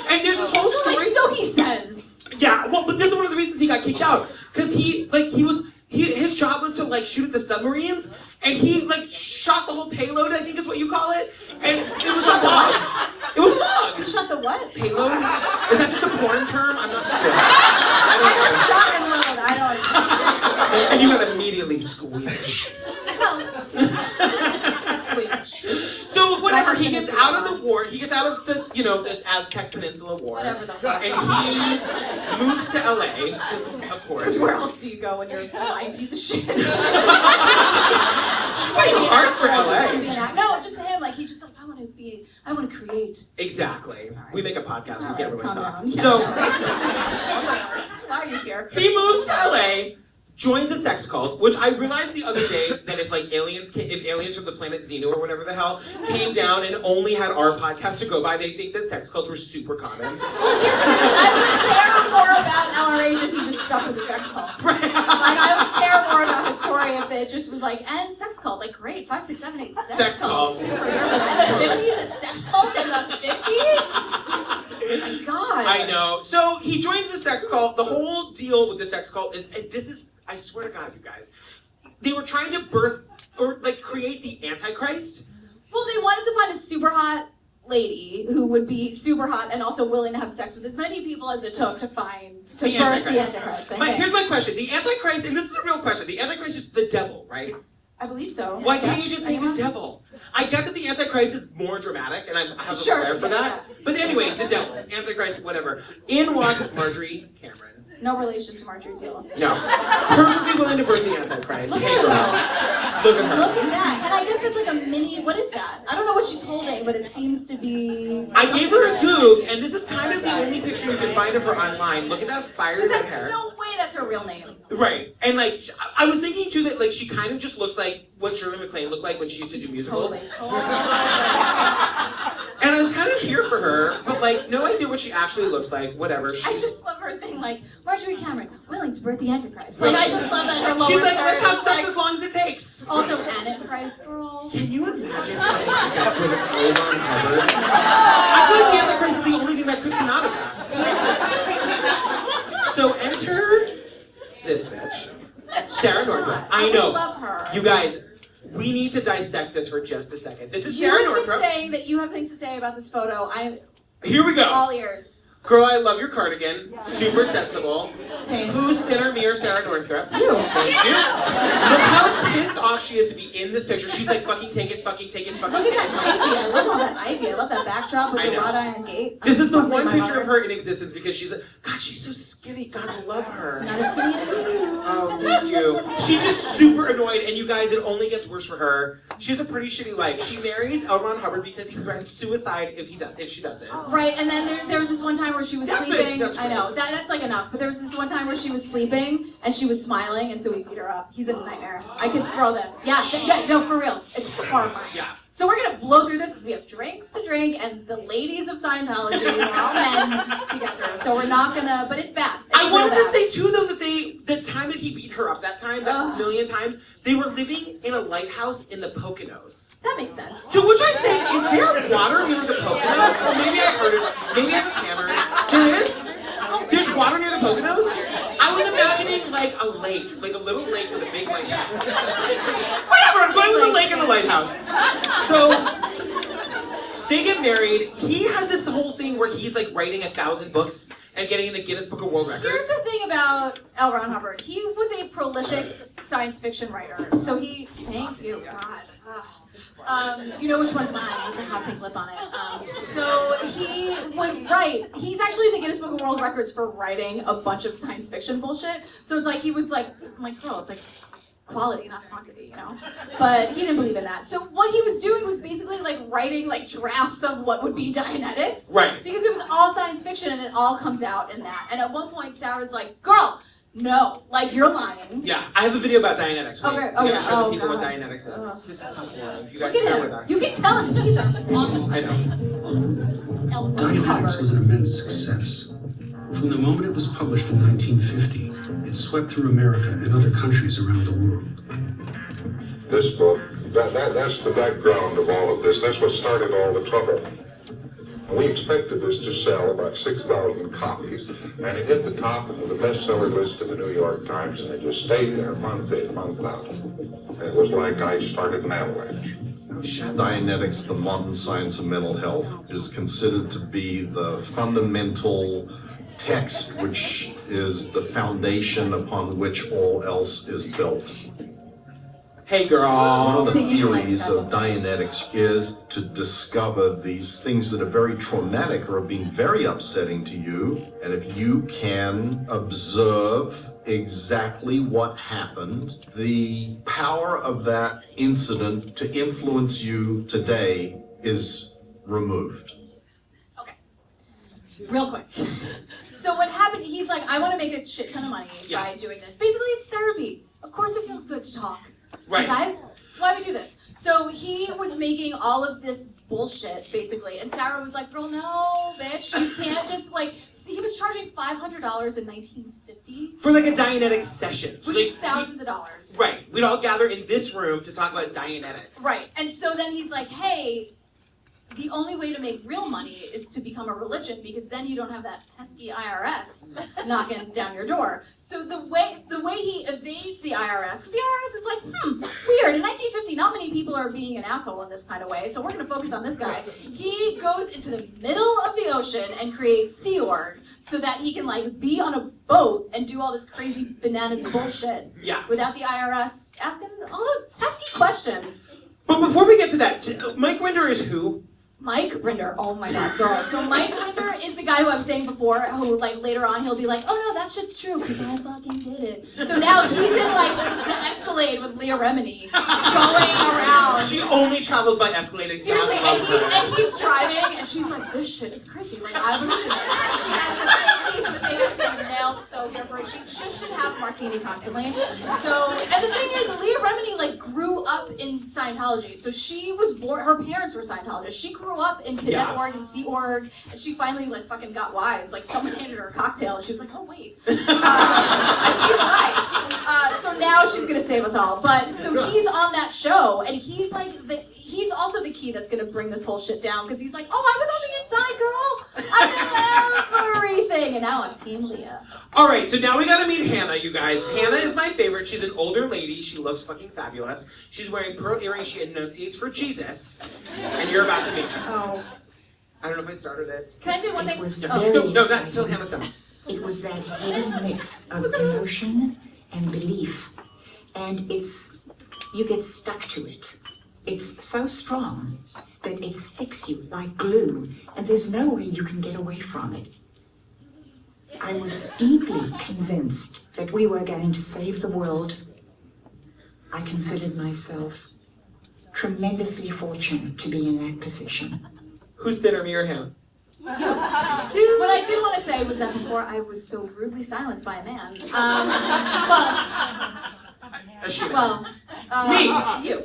S5: And there's this whole story.
S4: So he says.
S5: Yeah, well, but this is one of the reasons he got kicked out. Because his job was to like shoot at the submarines, and he like shot the whole payload, I think is what you call it. And it was a log. It was a log.
S4: You shot the what?
S5: Payload? Is that just a porn term? I'm not sure.
S4: I don't shot and load. I don't.
S5: And you got immediately squeamish.
S4: That's Swedish.
S5: So whatever, he gets out of the war, he gets out of the Aztec Peninsula War.
S4: Whatever the fuck.
S5: And he moves to LA, because of course.
S4: Because where else do you go when you're a lying piece of shit?
S5: She's fighting hard for LA.
S4: No, just him. Like he's just like, I want to create.
S5: Exactly. We make a podcast, we can't really
S4: calm
S5: talk.
S4: down. Yeah.
S5: So
S4: Why are you here?
S5: he moves to LA joins a sex cult, which I realized the other day that if aliens from the planet Xenu or whatever the hell came down and only had our podcast to go by, they think that sex cults were super common.
S4: Well, here's the thing. I would care more about LRH if he just stuck with a sex cult. Like, I would care more about his story if it just was like, and sex cult. Like, great, 5, 6, 7, 8, sex cult. Super weird. But in the 50s, a sex cult in the 50s? Oh my God.
S5: I know. So he joins the sex cult. The whole deal with the sex cult is, and this is, I swear to God, you guys, they were trying to birth or like create the Antichrist.
S4: Well, they wanted to find a super hot lady who would be super hot and also willing to have sex with as many people as it took to birth the Antichrist.
S5: Here's my question. The Antichrist, and this is a real question, the Antichrist is the devil, right?
S4: I believe so.
S5: Why can't you just say the devil? I get that the Antichrist is more dramatic, and I have a
S4: Sure,
S5: flair for that.
S4: yeah.
S5: But anyway, the devil, Antichrist, whatever. In walks Marjorie Cameron.
S4: No relation to Marjorie Deal.
S5: No. Perfectly willing to birth the Antichrist.
S4: Look
S5: Hey,
S4: at
S5: girl.
S4: her.
S5: Look at her.
S4: Look at that. And I guess that's like a mini, what is that? I don't know what she's holding, but it seems to be...
S5: I gave her a Goog, and this is kind of the only picture you can find of her online. Look at that fire red hair.
S4: No way that's her real name.
S5: Right. And like, I was thinking too that like she kind of just looks like what Shirley MacLaine looked like when she used to do musicals.
S4: Totally.
S5: And I was kind of here for her, but like, no idea what she actually looks like. Whatever.
S4: I just love her thing, like, Marjorie Cameron, willing to birth the Antichrist. Like, I just love that her lower
S5: She's like,
S4: third
S5: let's have
S4: is
S5: sex
S4: like,
S5: as long as it takes.
S4: Also, Antichrist girl.
S5: Can you imagine having sex with an L. Ron Hubbard? I feel like the Antichrist is the only thing that could come out of that. So enter this bitch, Sarah Northrop. I know.
S4: love her.
S5: You guys, we need to dissect this for just a second. This is Sarah
S4: You've been
S5: Northrop.
S4: saying that you have things to say about this photo. I'm
S5: Here we go.
S4: all ears.
S5: Girl, I love your cardigan. Super sensible.
S4: Same.
S5: Who's thinner, me or Sarah Northrop?
S4: You.
S5: Thank you. Look how pissed off she is to be in this picture. She's like, fucking take it, fucking take it, fucking
S4: Look
S5: take
S4: at
S5: it.
S4: that ivy. I love all that ivy. I love that backdrop with
S5: I
S4: the
S5: know.
S4: wrought iron gate.
S5: This is the
S4: Something
S5: one
S4: my
S5: picture
S4: mother-
S5: of her in existence because she's like, God, she's so skinny. God, I love her.
S4: Not as skinny as you.
S5: Oh, thank you. She's just super annoyed, and you guys, it only gets worse for her. She has a pretty shitty life. She marries L. Ron Hubbard because he threatens suicide if she doesn't.
S4: Right, and then there was this one time where she was
S5: That's it,
S4: sleeping.
S5: that's
S4: I know, that's like enough. But there was this one time where she was sleeping and she was smiling, and so we beat her up. He's a nightmare. I could throw this. Yeah, no, for real. It's horrifying.
S5: Yeah.
S4: So we're gonna blow through this because we have drinks to drink, and the ladies of Scientology are all men to get through. So we're not gonna, but it's bad. It's
S5: I
S4: real
S5: wanted to
S4: bad.
S5: say too, though, that the time that he beat her up, that million times, they were living in a lighthouse in the Poconos.
S4: That makes sense.
S5: To which I say, is there water near the Poconos? Or maybe I heard it. Maybe I was hammered. There is? There's water near the Poconos? I was imagining like a lake, like a little lake with a big lighthouse. Whatever, I'm going with the lake and the lighthouse. So, they get married. He has this whole thing where he's like writing 1,000 books and getting in the Guinness Book of World Records.
S4: Here's the thing about L. Ron Hubbard. He was a prolific science fiction writer. So thank you, God. You know which one's mine with the hot pink lip on it. So he would write. He's actually in the Guinness Book of World Records for writing a bunch of science fiction bullshit. So it's like he was like, I'm like, girl, it's like quality, not quantity, you know? But he didn't believe in that. So what he was doing was basically like writing like drafts of what would be Dianetics.
S5: Right.
S4: Because it was all science fiction and it all comes out in that. And at one point, Sarah's like, girl, no, like you're lying.
S5: Yeah, I have a video about Dianetics.
S4: Okay,
S5: We
S4: oh
S5: gotta
S4: yeah,
S5: show the people
S4: God.
S5: what Dianetics is. This is so boring. You guys
S4: Look
S5: bear
S4: at
S5: with
S4: him.
S5: us.
S4: You can tell his teeth are awful.
S5: I know.
S14: Dianetics was an immense success. From the moment it was published in 1950, it swept through America and other countries around the world.
S15: This book, that's the background of all of this. That's what started all the trouble. We expected this to sell about 6,000 copies, and it hit the top of the bestseller list in the New York Times, and it just stayed there month in, month out. It was like I started an avalanche.
S10: Dianetics, the modern science of mental health, is considered to be the fundamental text which is the foundation upon which all else is built.
S5: Hey girl.
S10: One of the theories of Dianetics is to discover these things that are very traumatic or have been very upsetting to you, and if you can observe exactly what happened, the power of that incident to influence you today is removed.
S4: real quick. So what happened, he's like, I want to make a shit ton of money by doing this. Basically, it's therapy. Of course it feels good to talk.
S5: Right.
S4: Guys, that's why we do this. So he was making all of this bullshit, basically. And Sarah was like, girl, no, bitch. You can't just, like, he was charging $500 in 1950.
S5: For like a Dianetics session. So
S4: Which is thousands of dollars.
S5: Right. We'd all gather in this room to talk about Dianetics.
S4: Right. And so then he's like, hey, the only way to make real money is to become a religion because then you don't have that pesky IRS knocking down your door. So the way he evades the IRS, because the IRS is like, weird. In 1950, not many people are being an asshole in this kind of way, so we're going to focus on this guy. He goes into the middle of the ocean and creates Sea Org so that he can like be on a boat and do all this crazy bananas bullshit without the IRS asking all those pesky questions.
S5: But before we get to that, Mike Rinder is who?
S4: Mike Rinder, oh my god, girl. So Mike Rinder is the guy who I was saying before, who like later on he'll be like, oh no, that shit's true, because I fucking did it. So now he's in like the Escalade with Leah Remini, going around.
S5: She only travels by Escalade.
S4: Seriously, and he's driving, and she's like, this shit is crazy. Like, I believe in it. She has the fake teeth and the fake everything, and the nails so here for it. She just should have a martini constantly. So, and the thing is, Leah Remini like grew up in Scientology. So she was born, her parents were Scientologists. She grew up in Cadet Org and Sea Org, and she finally like fucking got wise. Like someone handed her a cocktail, and she was like, "Oh wait, I see the light." So now she's gonna save us all. But so he's on that show, and he's like he's also the key that's gonna bring this whole shit down because he's like, "Oh, I was on the inside, girl. I know everything," and now I'm Team Leah.
S5: All right, so now we gotta meet Hannah, you guys. Hannah is my favorite. She's an older lady. She looks fucking fabulous. She's wearing pearl earrings. She enunciates for Jesus, and you're about to meet her.
S4: Oh.
S5: I don't know if I started it.
S4: Can I say one thing?
S5: No, not until Hannah's done.
S7: It was that hidden mix of emotion and belief. And you get stuck to it. It's so strong that it sticks you like glue, and there's no way you can get away from it. I was deeply convinced that we were going to save the world. I considered myself tremendously fortunate to be in that position.
S5: Who's thinner, me or him?
S4: What I did want to say was that before I was so rudely silenced by a man. You.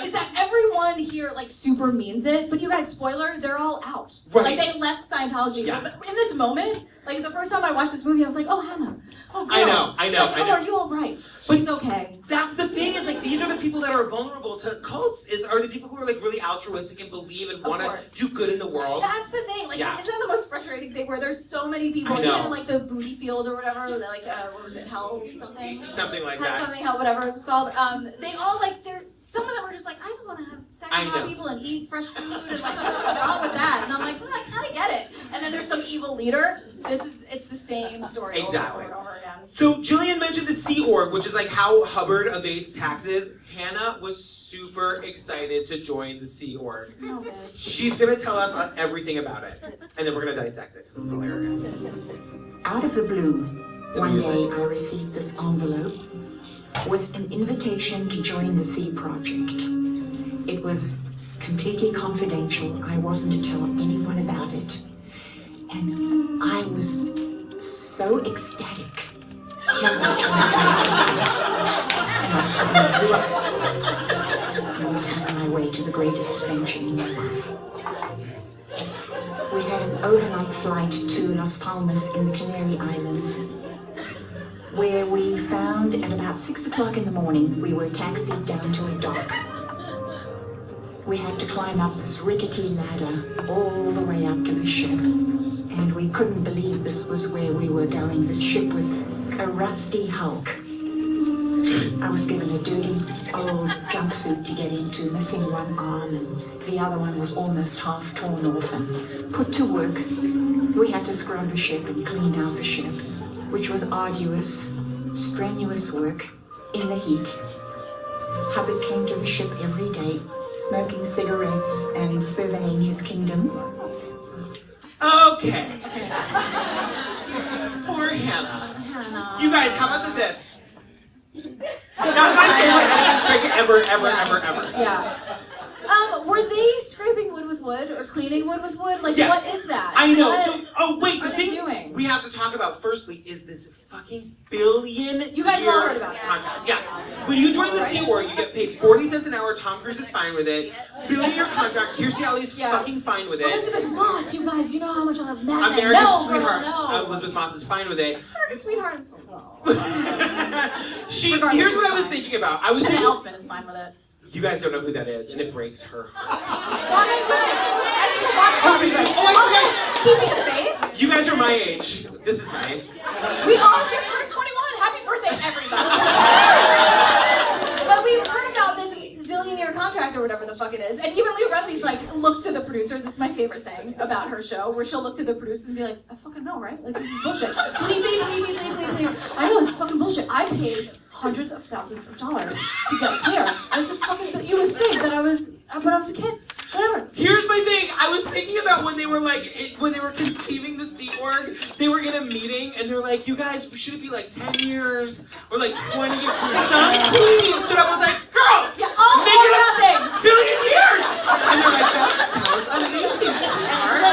S4: Is that everyone here like super means it, but you guys, spoiler, they're all out.
S5: Right.
S4: Like they left Scientology.
S5: Yeah.
S4: But in this moment, like the first time I watched this movie, I was like, oh Hannah, oh girl.
S5: I know.
S4: Like, are you all right? She's okay.
S5: That's the thing is like these are the people that are vulnerable to cults. Are the people who are like really altruistic and believe and want to do good in the world.
S4: That's the thing. Like, isn't that the most frustrating thing where there's so many people, even in like the booty field or whatever, like what was it, hell something?
S5: Something like that.
S4: Something hell, whatever it was called. They all like some of them were just like, I just want to have sex with hot people and eat fresh food and like what's wrong with that? And I'm like, well, I kind of get it. And then there's some evil leader. It's the same story
S5: Exactly.
S4: over and over again.
S5: So Jillian mentioned the Sea Org, which is like how Hubbard evades taxes. Hannah was super excited to join the Sea Org.
S4: No, bitch.
S5: She's gonna tell us everything about it, and then we're gonna dissect it because it's hilarious.
S7: Out of the blue, one day I received this envelope with an invitation to join the Sea Project. It was completely confidential. I wasn't to tell anyone about it. And I was so ecstatic. And I said, yes. I was on my way to the greatest adventure in my life. We had an overnight flight to Las Palmas in the Canary Islands, where we found at about 6 o'clock in the morning, we were taxied down to a dock. We had to climb up this rickety ladder all the way up to the ship. And we couldn't believe this was where we were going. This ship was a rusty hulk. I was given a dirty old jumpsuit to get into, missing one arm, and the other one was almost half torn off, and put to work. We had to scrub the ship and clean out the ship, which was arduous, strenuous work in the heat. Hubbard came to the ship every day, smoking cigarettes and surveying his kingdom.
S5: Okay. Poor Hannah. You guys, how about this? That's my favorite editing trick ever.
S4: Yeah. Were they scraping wood with wood or cleaning wood with wood? Like,
S5: Yes.
S4: what is that?
S5: I know.
S4: What
S5: So, wait, the
S4: are they
S5: thing
S4: doing?
S5: we have to talk about firstly is this fucking billion.
S4: You guys have all heard about it.
S5: Contract. Yeah. When you join the Sea Org, you get paid 40 cents an hour. Tom Cruise is fine with it. Billion-year contract. Kirstie Alley's fucking fine with it.
S4: Elizabeth Moss, you guys, you know how much I love Mad Men.
S5: America's
S4: No,
S5: sweetheart.
S4: girl, no.
S5: Elizabeth Moss is fine with it.
S4: America's sweetheart and so well.
S5: Here's what I was thinking about. I was
S4: Jenna
S5: thinking,
S4: Elfman is fine with it.
S5: you guys don't know who that is, and it breaks her heart.
S4: Tom and Greg. I need to watch Tom and Greg. Also, Keeping the Faith.
S5: You guys are my age. This is nice.
S4: We all just turned 21. Happy birthday, everybody. But we've heard about this zillion-year contract or whatever the fuck it is. And even Leah Remini's like, looks to the producers. This is my favorite thing about her show, where she'll look to the producers and be like, I fucking know, right? Like, this is bullshit. Bleep, bleep, bleep, bleep, bleep, bleep. I know, this is fucking bullshit. I paid hundreds of thousands of dollars to get here. And it's a fucking, you would think that I was a kid. Whatever.
S5: Here's my thing. I was thinking about when they were when they were conceiving the Sea Org, they were in a meeting and they're like, you guys, should it be like 10 years or like 20 years? Some queen stood up and was like, girls,
S4: Yeah, all
S5: make
S4: or
S5: it
S4: nothing.
S5: a billion years. And they're like, that sounds amazing, sweetheart.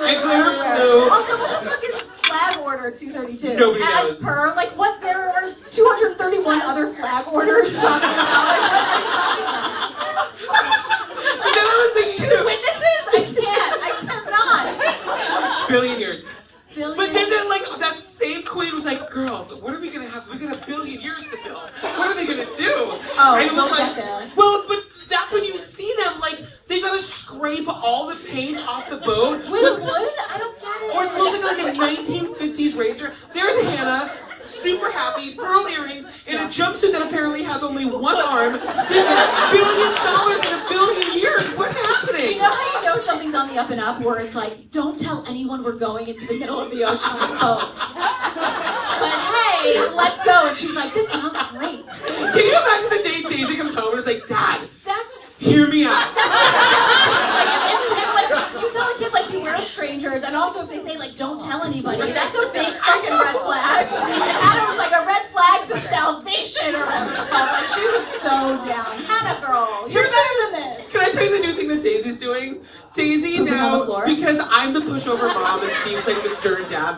S5: And glitter flew.
S4: Also, what the fuck is Flag Order 232?
S5: Nobody
S4: As
S5: knows.
S4: per, like, what? There are 231 other flag orders talking about. Like, what are you talking about?
S5: And then I was thinking
S4: Two witnesses? I cannot.
S5: billion years.
S4: Billion.
S5: But then like that same queen was like, girls, what are we gonna have? We got a billion years to fill. What are they gonna do?
S4: Oh,
S5: and it was
S4: we'll
S5: like,
S4: get there.
S5: well, but that's when you see them, like, they gotta scrape all the paint off the boat.
S4: With wood? I don't get it.
S5: Or it looks like a 1950s razor. There's Hannah, super happy, pearl earrings, in a jumpsuit that apparently has only one arm. They got $1 billion in a billion years. What's happening?
S4: You know how you know something's on the up and up, where it's like, don't tell anyone we're going into the middle of the ocean on a boat. But hey, let's go. And she's like, this sounds great.
S5: Can you imagine the day Daisy comes home and is like, Dad,
S4: That's
S5: hear me out.
S4: That's what you tell a kid. Like, you tell a kid, like, beware of strangers, and also if they say, like, don't tell anybody, that's a big fucking red flag. And Hannah was like a red flag to salvation or whatever the fuck. Like, she was so down. Hannah, girl, you're better than this.
S5: Can I tell you the new thing that Daisy's doing? Daisy
S4: Pooping on the
S5: now,
S4: floor?
S5: because I'm the pushover mom and Steve's like the stern dad.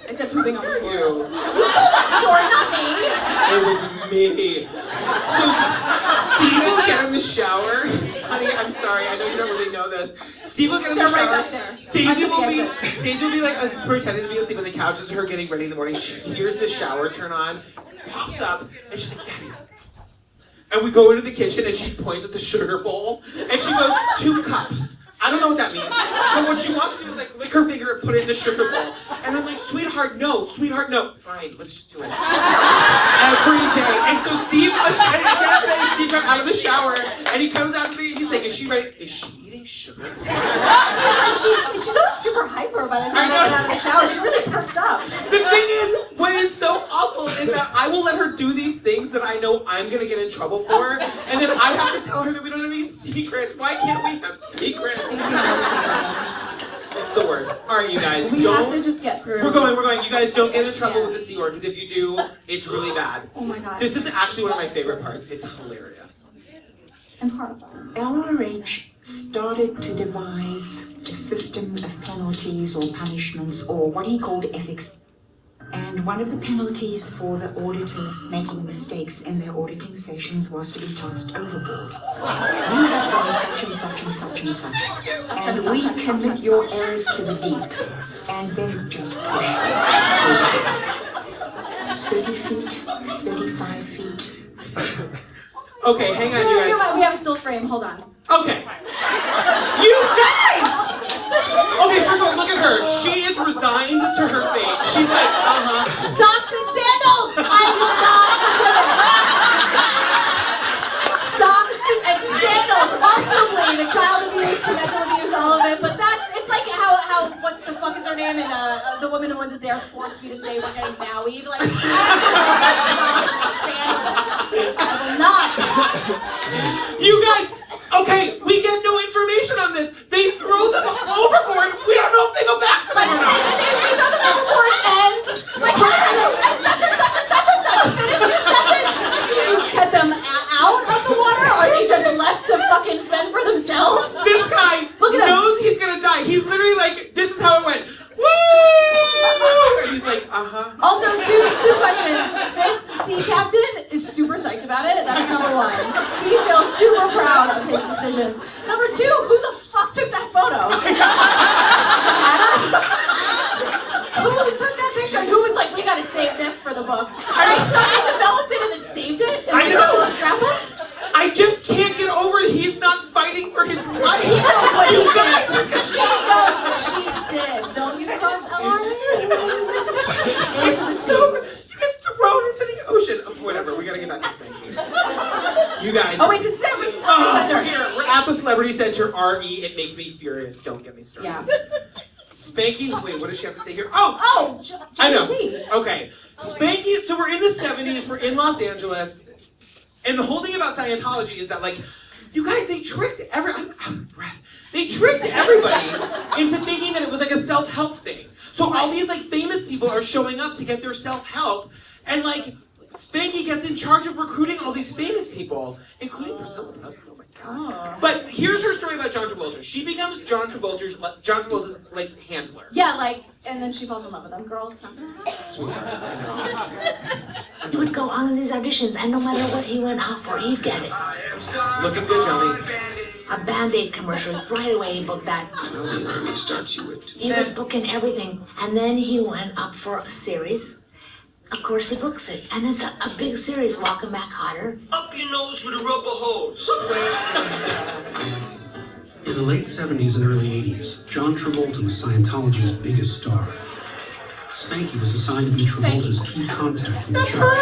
S4: I said pooping on the floor.
S5: You.
S4: You told that story, not me.
S5: It was me. So Steve will get in the shower. Honey, I'm sorry. I know you don't really know this. Steve will get in the
S4: They're right
S5: shower.
S4: back there.
S5: Daisy
S4: Under the
S5: will be
S4: exit.
S5: pretending to be asleep on the couch. This is her getting ready in the morning. She hears the shower turn on, pops up, and she's like, Daddy. And we go into the kitchen and she points at the sugar bowl and she goes, 2 cups. I don't know what that means. But what she wants to do is like lick her finger and put it in the sugar bowl. And I'm like, sweetheart, no. Fine, let's just do it. Every day. And so Steve, and today Steve comes out of the shower and he comes out to me, he's like, is she ready? Is she eating sugar?
S4: She's always super hyper by the time I get out of the shower. She really perks up.
S5: The thing is, what is so awful is that I will let her do these things that I know I'm gonna get in trouble for, and then I have to tell her that we don't have any secrets. Why can't we have secrets? It's the worst. Alright, you guys,
S4: We
S5: don't.
S4: have to just get through.
S5: We're going. You guys don't get in trouble with the Sea Org, because if you do, it's really bad.
S4: Oh my god.
S5: This is actually one of my favorite parts. It's hilarious.
S4: And horrifying.
S7: LRH started to devise a system of penalties or punishments, or what he called ethics. And one of the penalties for the auditors making mistakes in their auditing sessions was to be tossed overboard. You have done such and such and such and such, and we commit your errors to the deep, and then just push it. 30 feet, 35 feet.
S5: Okay, hang on, you guys.
S4: We have a still frame. Hold on.
S5: Okay. You guys! Okay, first of all, look at her. She is resigned to her fate. She's like,
S4: Socks and sandals! I will not forgive it! Socks and sandals! Arguably, the child abuse, the mental abuse, all of it, but it's like how what the fuck is her name? And the woman who wasn't there forced me to say we're getting Maui. Like, I have to wear socks and sandals. I will not!
S5: you guys, okay, we get no information on this. They throw them overboard. We don't know if they go back for them or not.
S4: We throw them overboard and, like, and such and such and such and such. Finish your sentence. Do you get them out of the water, or are they just left to fucking fend for themselves?
S5: he's literally like, this is how it went. Woo! And he's like, uh-huh.
S4: Also, two questions. This sea captain is super psyched about it. That's number one. He feels super proud of his decisions. Number two, who the fuck took that photo? Who took that picture and who was like, we gotta save this for the books? Like, somebody developed it and then saved it? And
S5: I
S4: then
S5: know.
S4: a scrapbook?
S5: I just can't get over it. He's not fighting for his life.
S4: He knows what he
S5: You guys,
S4: did. She knows what she did. Don't you cross a line? Into the sea.
S5: You get thrown into the ocean. Oh, whatever, we gotta get back to Spanky. You guys.
S4: Oh wait, this is it. We're
S5: We're here. We're at the Celebrity Center, RE. It makes me furious. Don't get me started.
S4: Yeah.
S5: Spanky, wait, what does she have to say here? Oh!
S4: Oh!
S5: I know.
S4: GT.
S5: Okay. Spanky, so we're in the 70s, we're in Los Angeles, and the whole thing about Scientology is that, like, you guys, they tricked I'm out of breath. They tricked everybody into thinking that it was like a self-help thing. So all these, like, famous people are showing up to get their self-help, and, like, Spanky gets in charge of recruiting all these famous people, including Priscilla Presley. Oh my god. But here's her story about John Travolta. She becomes John Travolta's like handler.
S4: Yeah, like, and then she falls in love with him. Girl, it's not gonna happen.
S9: He would go on in these auditions, and no matter what he went out for, he'd get it.
S5: Looking good, Johnny.
S9: A Band-Aid commercial, right away he booked that. He was booking everything, and then he went up for a series. Of course he books it, and it's a big series, Welcome Back Hotter.
S16: Up your nose with a rubber hose.
S14: In the late 70s and early 80s, John Travolta was Scientology's biggest star. Spanky was assigned to be Travolta's key contact in the church,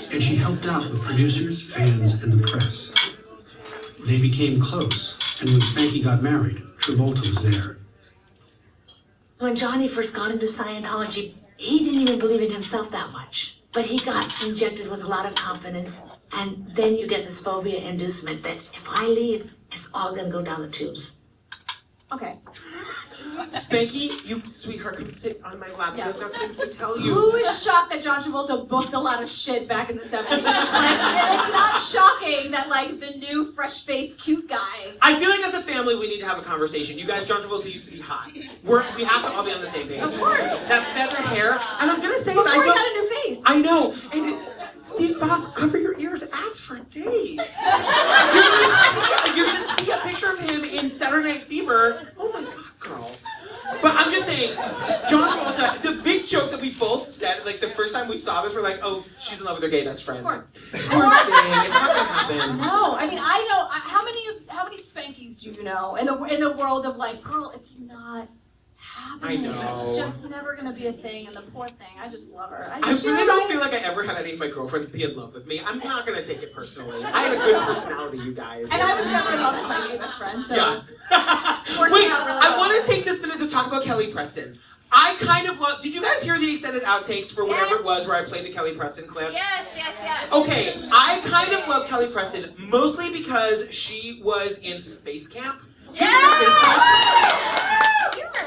S14: and she helped out with producers, fans, and the press. They became close, and when Spanky got married, Travolta was there.
S9: When Johnny first got into Scientology, he didn't even believe in himself that much. But he got injected with a lot of confidence, and then you get this phobia inducement that if I leave, it's all gonna go down the tubes.
S4: Okay.
S5: Spanky, you sweetheart, come sit on my lap.
S4: Yeah.
S5: I've got things to tell you.
S4: Who is shocked that John Travolta booked a lot of shit back in the 70s? Like, and it's not shocking that, like, the new, fresh-faced, cute guy.
S5: I feel like as a family we need to have a conversation. You guys, John Travolta used to be hot. We have to all be on the same page.
S4: Of course.
S5: That feather hair, and I'm gonna say
S4: Before
S5: that I
S4: he
S5: don't-
S4: got a new face.
S5: I know, and Steve's boss, cover your ears, asked for days. You're gonna see a picture of him in Saturday Night Fever. Oh my god, girl. But I'm just saying, John Travolta, the big joke that we both said, like the first time we saw this, we're like, oh, she's in love with her gay best friends.
S4: Of course.
S5: Poor thing, it's not gonna happen.
S4: No, I mean, I know, how many Spankies do you know in the world of, like, girl, it's not happening.
S5: I know.
S4: It's just never gonna be a thing, and the poor thing, I just love her.
S5: I really don't feel like I ever had any of my girlfriends be in love with me. I'm not gonna take it personally. I had a good personality, you guys.
S4: And I was never in love with my gay best friend, so.
S5: Yeah.
S4: Working
S5: Wait,
S4: out really
S5: I
S4: well.
S5: want to take this minute to talk about Kelly Preston. I kind of love. Did you guys hear the extended outtakes for whatever it was where I played the Kelly Preston clip?
S17: Yes, yes, yes.
S5: Okay, I kind of love Kelly Preston mostly because she was in Space Camp.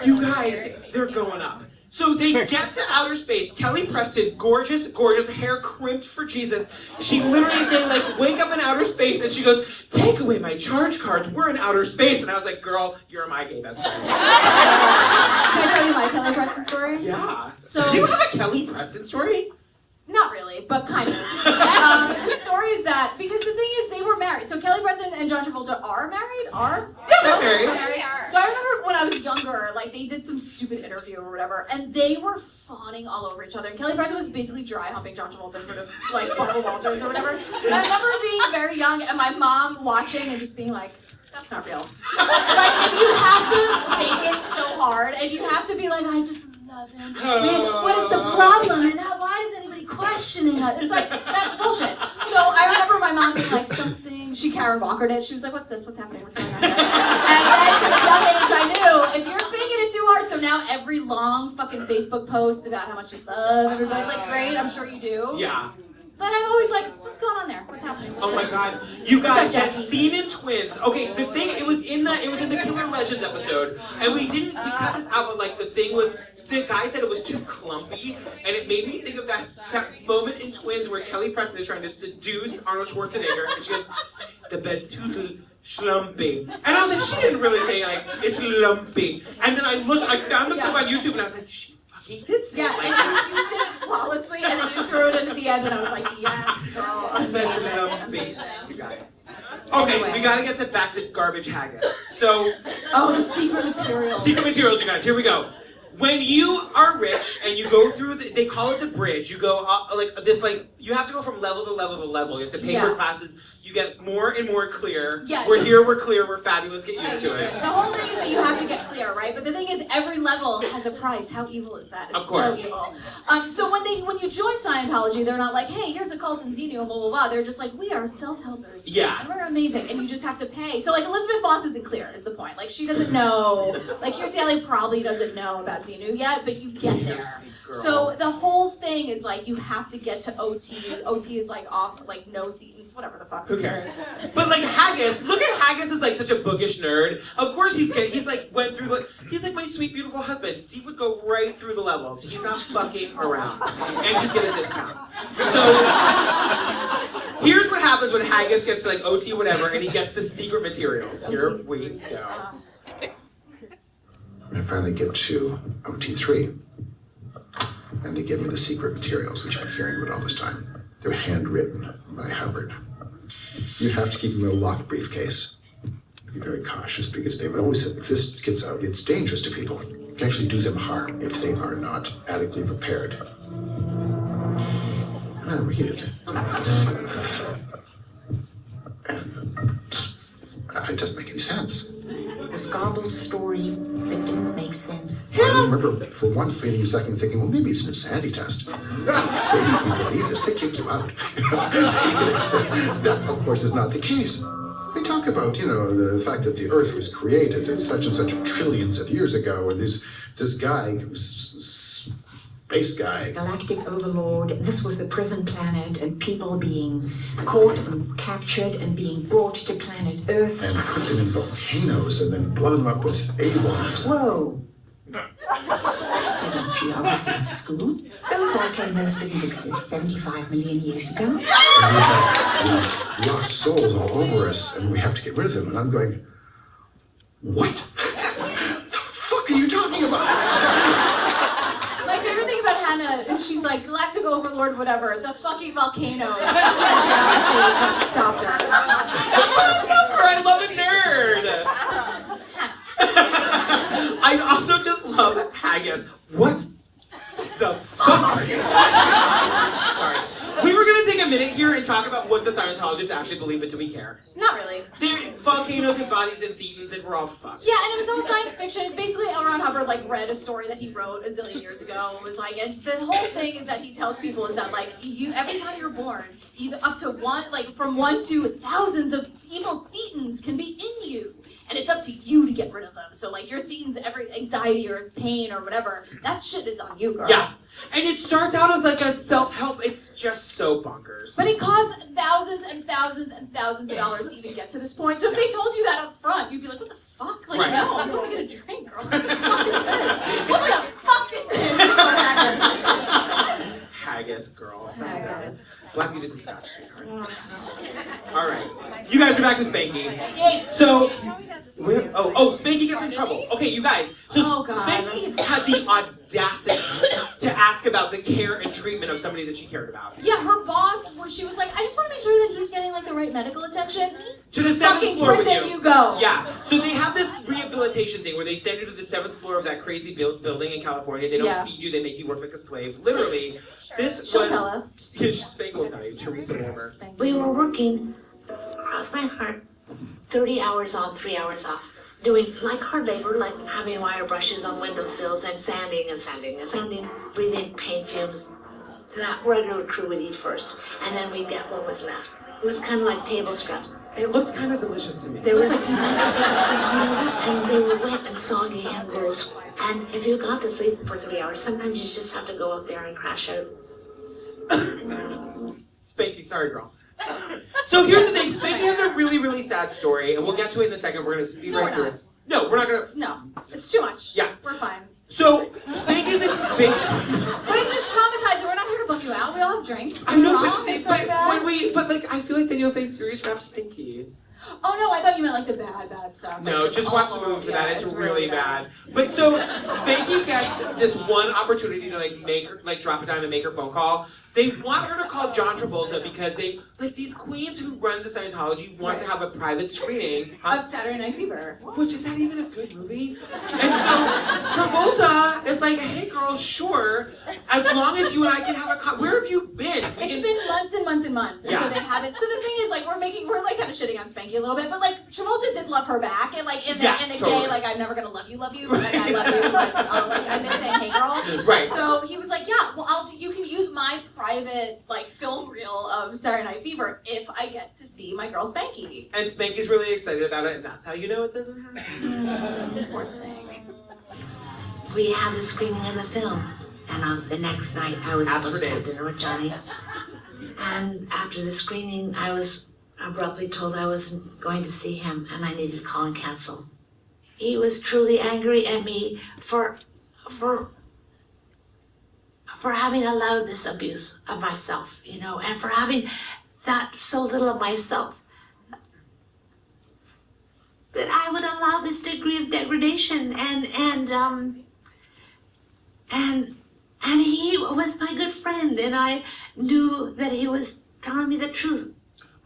S5: You guys, they're going up. So they get to outer space. Kelly Preston, gorgeous, gorgeous, hair crimped for Jesus. She literally, they like wake up in outer space and she goes, take away my charge cards, we're in outer space. And I was like, girl, you're my gay best friend.
S4: Can I tell you my Kelly Preston story?
S5: Yeah.
S4: So
S5: you have a Kelly Preston story?
S4: Not really, but kind of. The story is that, because the thing is, they were married. So Kelly Preston and John Travolta are married?
S5: Yeah, they're married.
S4: So I remember when I was younger, like, they did some stupid interview or whatever, and they were fawning all over each other. And Kelly Preston was basically dry humping John Travolta in front of, like, Barbara Walters or whatever. And I remember being very young and my mom watching and just being like, that's not real. Like, if you have to fake it so hard, if you have to be like, I just love him. Man, what is the problem? And why is anybody questioning us? It's like, that's bullshit. So I remember my mom being like, she Karen Walkered it. She was like, what's this? What's happening? What's going on here? And from a young age, I knew, if you're faking it too hard, so now every long fucking Facebook post about how much you love everybody, like, great, I'm sure you do.
S5: Yeah.
S4: But I'm always like, what's going on there? What's happening?
S5: Oh my god. You guys, that scene in Twins. Okay, the thing, it was in the Killer Legends episode, and we cut this out, but like the the guy said it was too clumpy, and it made me think of that moment in Twins where Kelly Preston is trying to seduce Arnold Schwarzenegger, and she goes, "The bed's too schlumpy." And I was like, she didn't really say like it's lumpy. And then I found the clip on YouTube, and I was like, she fucking did say it like that.
S4: and you did it flawlessly, and then you threw it in at the end, and I was like, yes, girl, amazing.
S5: You guys. Okay,
S4: Anyway.
S5: we gotta get back to garbage haggis. So.
S4: Oh, the secret materials.
S5: Secret materials, you guys. Here we go. When you are rich and you go through, they call it the bridge. You go up, you have to go from level to level to level. You have to pay for classes. You get more and more clear.
S4: Yeah,
S5: We're here, we're clear, we're fabulous. Get used to it.
S4: The whole thing is that you have to get clear, right? But the thing is, every level has a price. How evil is that? It's
S5: Of course.
S4: so evil. So when you join Scientology, they're not like, hey, here's a cult in Xenu, blah, blah, blah. They're just like, we are self-helpers.
S5: Yeah.
S4: And we're amazing. And you just have to pay. So, like, Elizabeth Moss isn't clear, is the point. Like, she doesn't know. Like, Kirstie Alley probably doesn't know about Xenu yet, but you get there. So the whole thing is like you have to get to OT. OT is like off, like no thetans, whatever the fuck.
S5: Who cares? But like Haggis, look at Haggis as like such a bookish nerd. Of course he's like went through he's like my sweet beautiful husband. Steve would go right through the levels. He's not fucking around, and he'd get a discount. So here's what happens when Haggis gets to like OT whatever, and he gets the secret materials. Here we go.
S6: I finally get to OT3, and they give me the secret materials, which I've been hearing about all this time. They're handwritten by Hubbard. You have to keep them in a locked briefcase. Be very cautious, because they've always said if this gets out, it's dangerous to people. It can actually do them harm if they are not adequately prepared. And I read it. And it doesn't make any sense.
S7: This garbled story that didn't make sense.
S6: I remember for one fleeting second thinking, well, maybe it's an insanity test. Maybe if you believe this, they kick you out. That, of course, is not the case. They talk about, the fact that the Earth was created at such and such trillions of years ago, and this guy, space guy.
S7: Galactic overlord, this was the prison planet, and people being caught and captured and being brought to planet Earth.
S6: And put them in volcanoes and then blow them up with A-bombs.
S7: Whoa. I studied geography at school. Those volcanoes didn't exist 75 million years ago.
S6: And we have these lost souls all over us, and we have to get rid of them. And I'm going, what? The fuck are you talking about?
S4: My favorite thing about Hannah is she's like, galactic overlord, whatever. The fucking volcanoes. Geography stopped her.
S5: I love her. I love a nerd. I also just love Haggis. What the fuck? Sorry. We were gonna take a minute here and talk about what the Scientologists actually believe, but do we care?
S4: Not really.
S5: They're volcanoes and bodies and thetans, and we're all fucked.
S4: Yeah, and it was all science fiction. It's basically L. Ron Hubbard read a story that he wrote a zillion years ago. It was and the whole thing is that he tells people is that you every time you're born, either up to from 1 to thousands of evil thetans can be in you. And it's up to you to get rid of them. So your thetans, every anxiety or pain or whatever, that shit is on you, girl.
S5: Yeah. And it starts out as a self-help. It's just so bonkers.
S4: But it costs thousands and thousands and thousands of dollars to even get to this point. So if they told you that up front, you'd be like, what the fuck?
S5: Right.
S4: No, I'm going to get a drink, girl. What the fuck is this? What the fuck is this?
S5: Haggis, girl.
S4: Haggis.
S5: Black beauties and scotch, sweetheart. All right. You guys are back to Spanky.
S4: Yay.
S5: So, Spanky gets in trouble. Okay, you guys. So Spanky had the audacity to ask about the care and treatment of somebody that she cared about.
S4: Yeah, her boss, she was like, I just want to make sure that he's getting the right medical attention.
S5: To the 7th
S4: fucking
S5: floor with
S4: prison you go.
S5: Yeah. So they have this rehabilitation thing where they send you to the 7th floor of that crazy building in California. They don't feed you. They make you work like a slave. Literally.
S4: She'll tell us.
S5: Spanky will tell you. Teresa Warmer.
S9: We were working, cross my heart, 30 hours on, 3 hours off. Doing hard labor, like having wire brushes on windowsills and sanding, breathing paint fumes. That regular crew would eat first, and then we'd get what was left. It was kind of like table scraps.
S5: It looks kind of delicious to me.
S9: There was pizza pieces and they were wet and soggy and gross. And if you got to sleep for 3 hours, sometimes you just have to go up there and crash out.
S5: Spanky, sorry, girl. So here's the thing. Spanky has a really, really sad story, and we'll get to it in a second. We're going to speed right through it. No, we're not going to.
S4: No, it's too much.
S5: Yeah.
S4: We're fine.
S5: So Spanky's in big.
S4: But it's just traumatizing. We're not here to bum you out. We all have drinks.
S5: I know,
S4: Wrong? It's not bad.
S5: I feel like then you'll say serious rap Spanky.
S4: Oh no, I thought you meant like the bad stuff.
S5: No,
S4: like the
S5: just watch the
S4: awful-
S5: movie for that.
S4: yeah,
S5: It's really bad. But so Spanky gets this one opportunity to like make her like drop a dime and make her phone call. They want her to call John Travolta because they like these queens who run the Scientology want to have a private screening
S4: Of Saturday Night Fever.
S5: Which is that even a good movie? And so Travolta is like, hey girl, sure, as long as you and I can have a where have you been?
S4: It's been months and months and months, and
S5: Yeah.
S4: so they haven't. So the thing is, like, we're like kind of shitting on Spanky a little bit, but like Travolta did love her back, and like in the
S5: totally.
S4: gay, like I'm never gonna love you, but like I love you, like I miss saying hey girl.
S5: Right.
S4: So he was like, yeah, well you can use my private like film reel of Saturday Night Fever if I get to see my girl Spanky.
S5: And Spanky's really excited about it, and that's how you know it doesn't happen.
S4: Poor thing.
S9: We had the screening of the film, and on the next night I was
S5: Ask for
S9: supposed to have
S5: days.
S9: dinner with Johnny. And after the screening, I was abruptly told I wasn't going to see him, and I needed to call and cancel. He was truly angry at me for having allowed this abuse of myself, you know, and for having thought so little of myself that I would allow this degree of degradation and he was my good friend, and I knew that he was telling me the truth.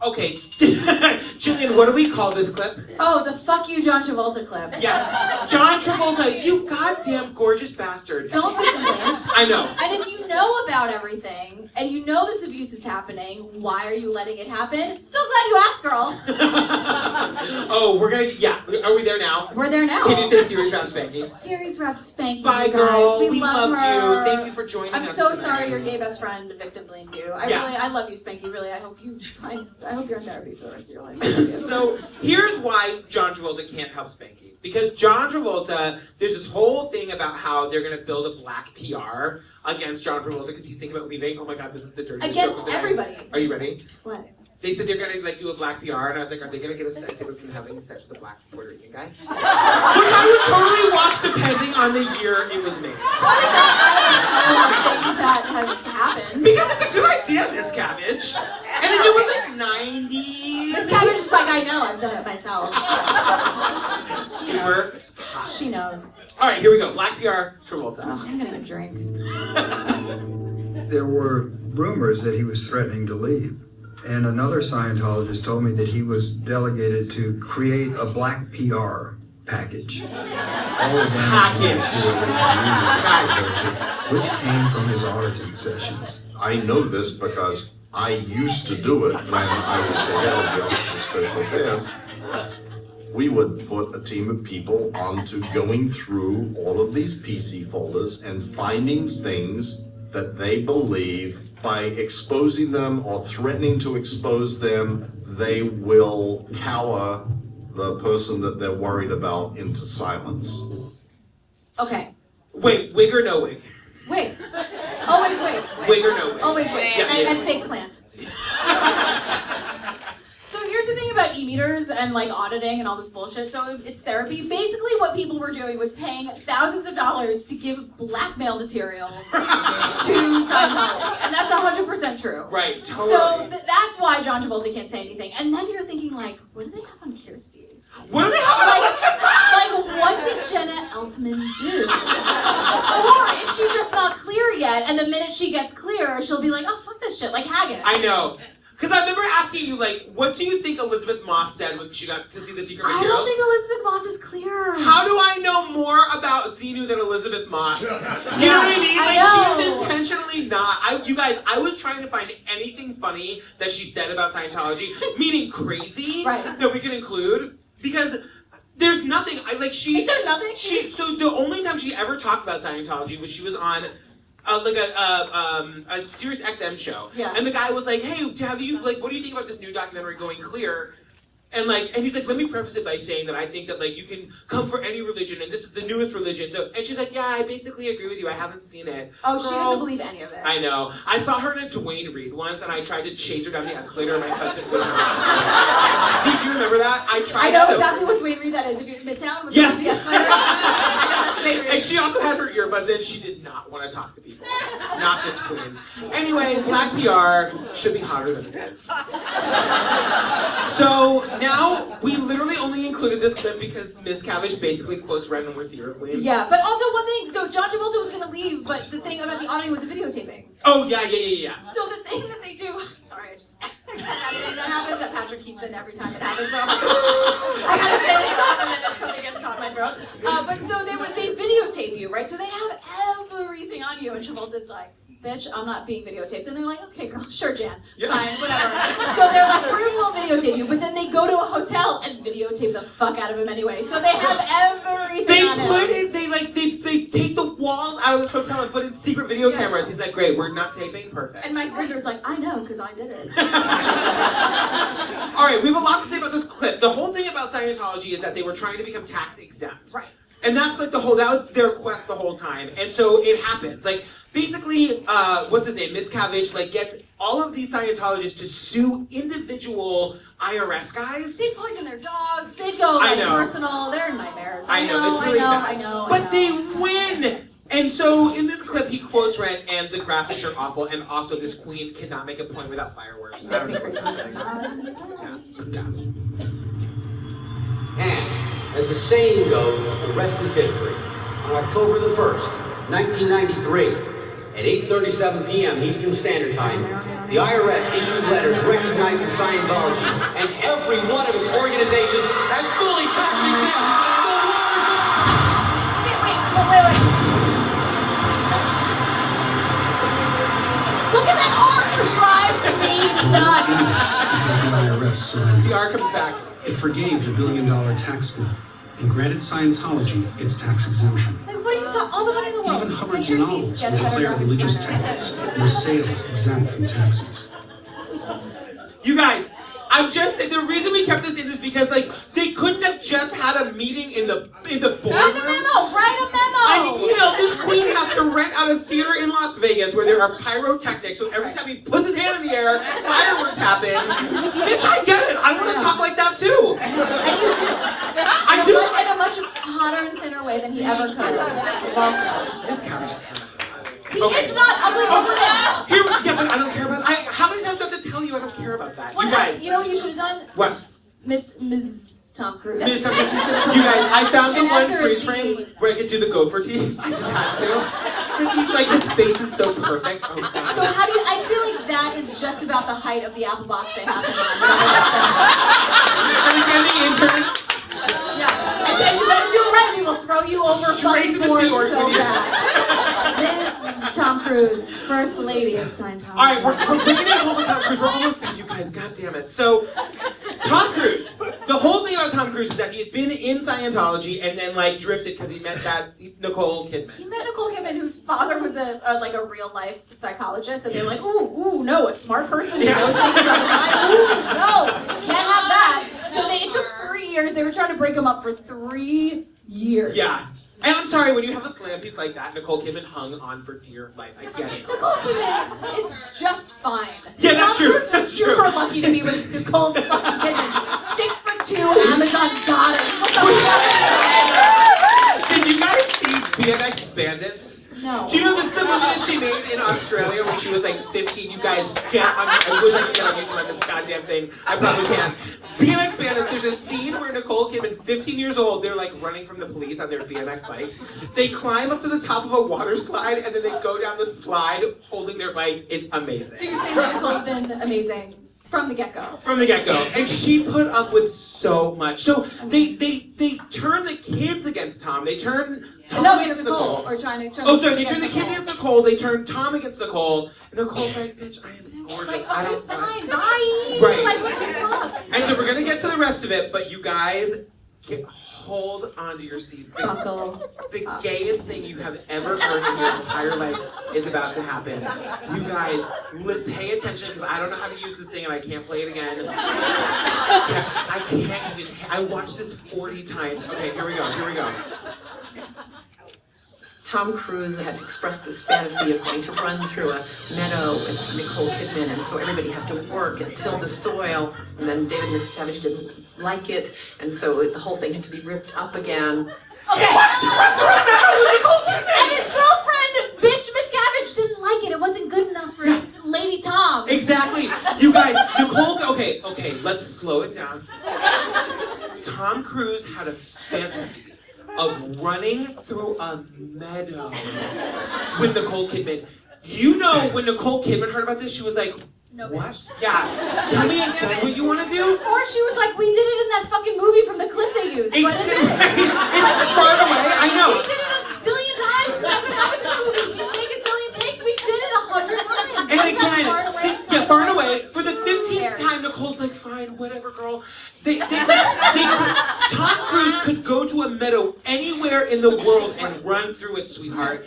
S5: Okay, Jillian, what do we call this clip?
S4: Oh, the fuck you John Travolta clip.
S5: Yes, John Travolta, you goddamn gorgeous bastard.
S4: Don't victim blame.
S5: I know.
S4: And if you know about everything, and you know this abuse is happening, why are you letting it happen? So glad you asked, girl.
S5: Oh, we're gonna, yeah, are we there now?
S4: We're there now.
S5: Can you say serious rap Spanky?
S4: Series rep Spanky,
S5: Bye,
S4: you guys.
S5: girl.
S4: We
S5: We
S4: love
S5: loved
S4: her.
S5: you. Thank you for joining
S4: I'm
S5: us
S4: so
S5: tonight.
S4: sorry your gay best friend victim blamed you.
S5: Yeah.
S4: I love you, Spanky. Really, I hope you're in therapy for the rest of your life.
S5: So here's why John Travolta can't help Spanky. Because John Travolta, there's this whole thing about how they're gonna build a black PR against John Travolta because he's thinking about leaving. Oh my god, this is the dirtiest
S4: Against
S5: joke of the day.
S4: everybody.
S5: Are you ready?
S4: What?
S5: They said they're gonna like do a black PR, and I was like, are they gonna get a sex tape of him having sex with a black Puerto Rican guy? Which I would totally watch depending on the year it was made.
S4: Things that has happened.
S5: Because it's a good idea, Miss Cabbage. And if it was like 90s.
S4: Miss Cabbage is like, I know, I've done it myself.
S5: Super.
S4: She knows.
S5: All right, here we go. Black PR, Travolta.
S4: Oh, I'm gonna drink.
S17: There were rumors that he was threatening to leave. And another Scientologist told me that he was delegated to create a black PR package. Which came from his auditing sessions.
S10: I know this because I used to do it when I was the head of the Office of Special Affairs. We would put a team of people onto going through all of these PC folders and finding things that they believe by exposing them or threatening to expose them, they will cower the person that they're worried about into silence.
S4: Okay.
S5: Wait, wig or no wig?
S4: Wait. Always wait.
S5: Wig or no wig?
S4: Always wait.
S5: Yeah,
S4: And fake plant. So here's the thing about e-meters and like auditing and all this bullshit. So it's therapy. Basically what people were doing was paying thousands of dollars to give blackmail material to Scientology. And that's 100% true.
S5: Right, totally.
S4: So that's why John Travolta can't say anything. And then you're thinking like, what do they have on Kirsty?
S5: What do they have on
S4: Like what did Jenna Elfman do? Or is she just not clear yet? And the minute she gets clear, she'll be like, oh, fuck this shit. Like Haggis.
S5: I know. Because I remember asking you, like, what do you think Elizabeth Moss said when she got to see the secret
S4: I
S5: materials?
S4: don't think Elizabeth Moss is clear.
S5: How do I know more about Xenu than Elizabeth Moss? You know what I mean?
S4: I
S5: Like,
S4: know.
S5: she's intentionally not. You guys, I was trying to find anything funny that she said about Scientology, meaning crazy, that we can include, because there's nothing.
S4: Is there nothing?
S5: So the only time she ever talked about Scientology was she was on a Sirius XM show.
S4: Yeah.
S5: And the guy was like, hey, have you, like, what do you think about this new documentary Going Clear? And he's like, let me preface it by saying that I think that, like, you can come for any religion, and this is the newest religion. So, and she's like, yeah, I basically agree with you. I haven't seen it.
S4: Oh, she
S5: Girl,
S4: doesn't believe any of it.
S5: I know. I saw her in a Dwayne Reed once, and I tried to chase her down the escalator, and my husband wouldn't have. Steve, do you remember that? I tried
S4: I know
S5: to.
S4: exactly what Dwayne Reed that is. If you're in Midtown with
S5: Yes.
S4: the escalator. I know that's
S5: And she also had her earbuds in. She did not want to talk to people. Not this queen. Anyway, black PR should be hotter than it is. So now we literally only included this clip because Miss Cavish basically quotes Random with Theater Queen.
S4: Yeah, but also one thing, so John Travolta was gonna leave, but the thing about the audio with the videotaping.
S5: Oh, yeah.
S4: So the thing that they do, sorry, that happens that Patrick keeps in every time it happens, where I'm like, I gotta say this stuff, and then something gets caught in my throat. But so they videotape you, right? So they have everything on you, and Travolta's like, bitch, I'm not being videotaped. And they're like, okay, girl, sure, Jan, fine, whatever. So they're like, we won't videotape you, but then they go to a hotel and videotape the fuck out of him anyway. So they have everything on him.
S5: They take the walls out of this hotel and put in secret video cameras. He's like, great, we're not taping, perfect.
S4: And Mike Rinder's like, I know, because I did it.
S5: All right, we have a lot to say about this clip. The whole thing about Scientology is that they were trying to become tax exempt.
S4: Right.
S5: And that's like that was their quest the whole time. And so it happens. Like, basically, what's his name? Miss Cavish, like, gets all of these Scientologists to sue individual IRS guys.
S4: They'd poison their dogs, they'd go like personal, they're nightmares.
S5: I know, it's really bad.
S4: I know.
S5: But they win! And so in this clip, he quotes Rent, and the graphics are awful, and also this queen cannot make a point without fireworks.
S4: Makes me crazy.
S18: And, as the saying goes, the rest is history. On October the 1st, 1993, at 8:37 p.m. Eastern Standard Time, the IRS issued letters recognizing Scientology and every one of its organizations as fully tax exempt.
S4: Wait. Look at that art! It drives me nuts!
S14: Because the IRS surrendered.
S5: The art comes back.
S14: It forgave the billion-dollar tax bill and granted Scientology its tax exemption.
S4: Like, what are you talking? All the money in the world.
S14: Even Hubbard's novels will declare religious texts and sales exempt from taxes.
S5: You guys, I'm just saying, the reason we kept this in is because, like, they couldn't have just had a meeting in the boardroom.
S4: Write a memo!
S5: And, you know, this queen has to rent out a theater in Las Vegas where there are pyrotechnics, so every time he puts his hand in the air, fireworks happen. Bitch, I get it. I want to talk like that, too.
S4: And you do.
S5: I do.
S4: In a much hotter and thinner way than he ever could.
S5: This camera's just kind of...
S4: It's not ugly over there.
S5: Yeah, but I don't care about that. How many times do I have to tell you I don't care about that?
S4: What,
S5: you guys.
S4: You know what you should have done?
S5: What?
S4: Ms. Tom Cruise.
S5: Miss Tom Cruise. You guys, I found the
S4: And
S5: one
S4: Esther
S5: freeze
S4: Z.
S5: frame where I could do the gopher teeth. I just had to. Because like his face is so perfect. Oh god.
S4: So how do you, I feel like that is just about the height of the apple box they have him on.
S5: And again, the intern.
S4: Yeah. And you better do it right. We will throw you over
S5: Straight
S4: fucking
S5: to the
S4: board
S5: sewer.
S4: so fast. This is Tom Cruise, First Lady of Scientology.
S5: Alright, we're bringing it home with Tom Cruise. We're almost done, you guys. God damn it. So, Tom Cruise. The whole thing about Tom Cruise is that he had been in Scientology and then like drifted because he met that Nicole Kidman.
S4: He met Nicole Kidman, whose father was a real life psychologist, and they were like, ooh, no, a smart person who knows things about the mind. Ooh, no, can't have that. So it took 3 years. They were trying to break him up for 3 years.
S5: Yeah. And I'm sorry, when you have a slam piece like that, Nicole Kidman hung on for dear life. I get it.
S4: Nicole Kidman is just fine.
S5: Yeah, that's true.
S4: Tom Cruise was super lucky to be with Nicole fucking Kidman. 6'2" Amazon goddess. What the fuck?
S5: Did you guys see BMX Bandits?
S4: No.
S5: Do you know this is the movie that she made in Australia when she was like 15? You guys get on, I wish I could get on YouTube on this goddamn thing. I probably can. BMX Bandits, there's a scene where Nicole Kidman, 15 years old, they're like running from the police on their BMX bikes. They climb up to the top of a water slide and then they go down the slide holding their bikes. It's amazing.
S4: So you're saying that Nicole's been amazing from the get-go?
S5: From the get-go. And she put up with so much. So they turn the kids against Tom. They turn Tom against Nicole.
S4: Or trying to turn
S5: Oh, sorry, they turn the kids against Nicole. They turn Tom against Nicole. And Nicole's like, bitch, I am gorgeous.
S4: Like,
S5: I
S4: okay,
S5: don't
S4: fine, bye.
S5: Right.
S4: Like, what the fuck?
S5: And so we're gonna get to the rest of it, but you guys hold onto your seats. The gayest thing you have ever heard in your entire life is about to happen. You guys, pay attention because I don't know how to use this thing and I can't play it again. I can't even. I watched this 40 times. Okay, here we go.
S19: Tom Cruise had expressed this fantasy of going to run through a meadow with Nicole Kidman, and so everybody had to work and till the soil, and then David Miscavige didn't like it, and so the whole thing had to be ripped up again.
S4: Okay.
S5: He wanted to run through a meadow with Nicole Kidman.
S4: And his girlfriend, bitch, Miss Cabbage, didn't like it. It wasn't good enough for Lady Tom.
S5: Exactly. You guys, Nicole, okay, let's slow it down. Tom Cruise had a fantasy of running through a meadow with Nicole Kidman. You know, when Nicole Kidman heard about this, she was like, what? Yeah. Tell me again what you want to do?
S4: Or she was like, we did it in that fucking movie from the clip they used. What is it?
S5: It's far away, I know.
S4: We did it a zillion times because that's what happens in movies. You take a zillion takes, we did it 100 times.
S5: And
S4: What's that,
S5: again,
S4: far and away?
S5: far and away. For the 15th time, Nicole's like, fine, whatever, girl. Tom Cruise could go to a meadow anywhere in the world and run through it, sweetheart.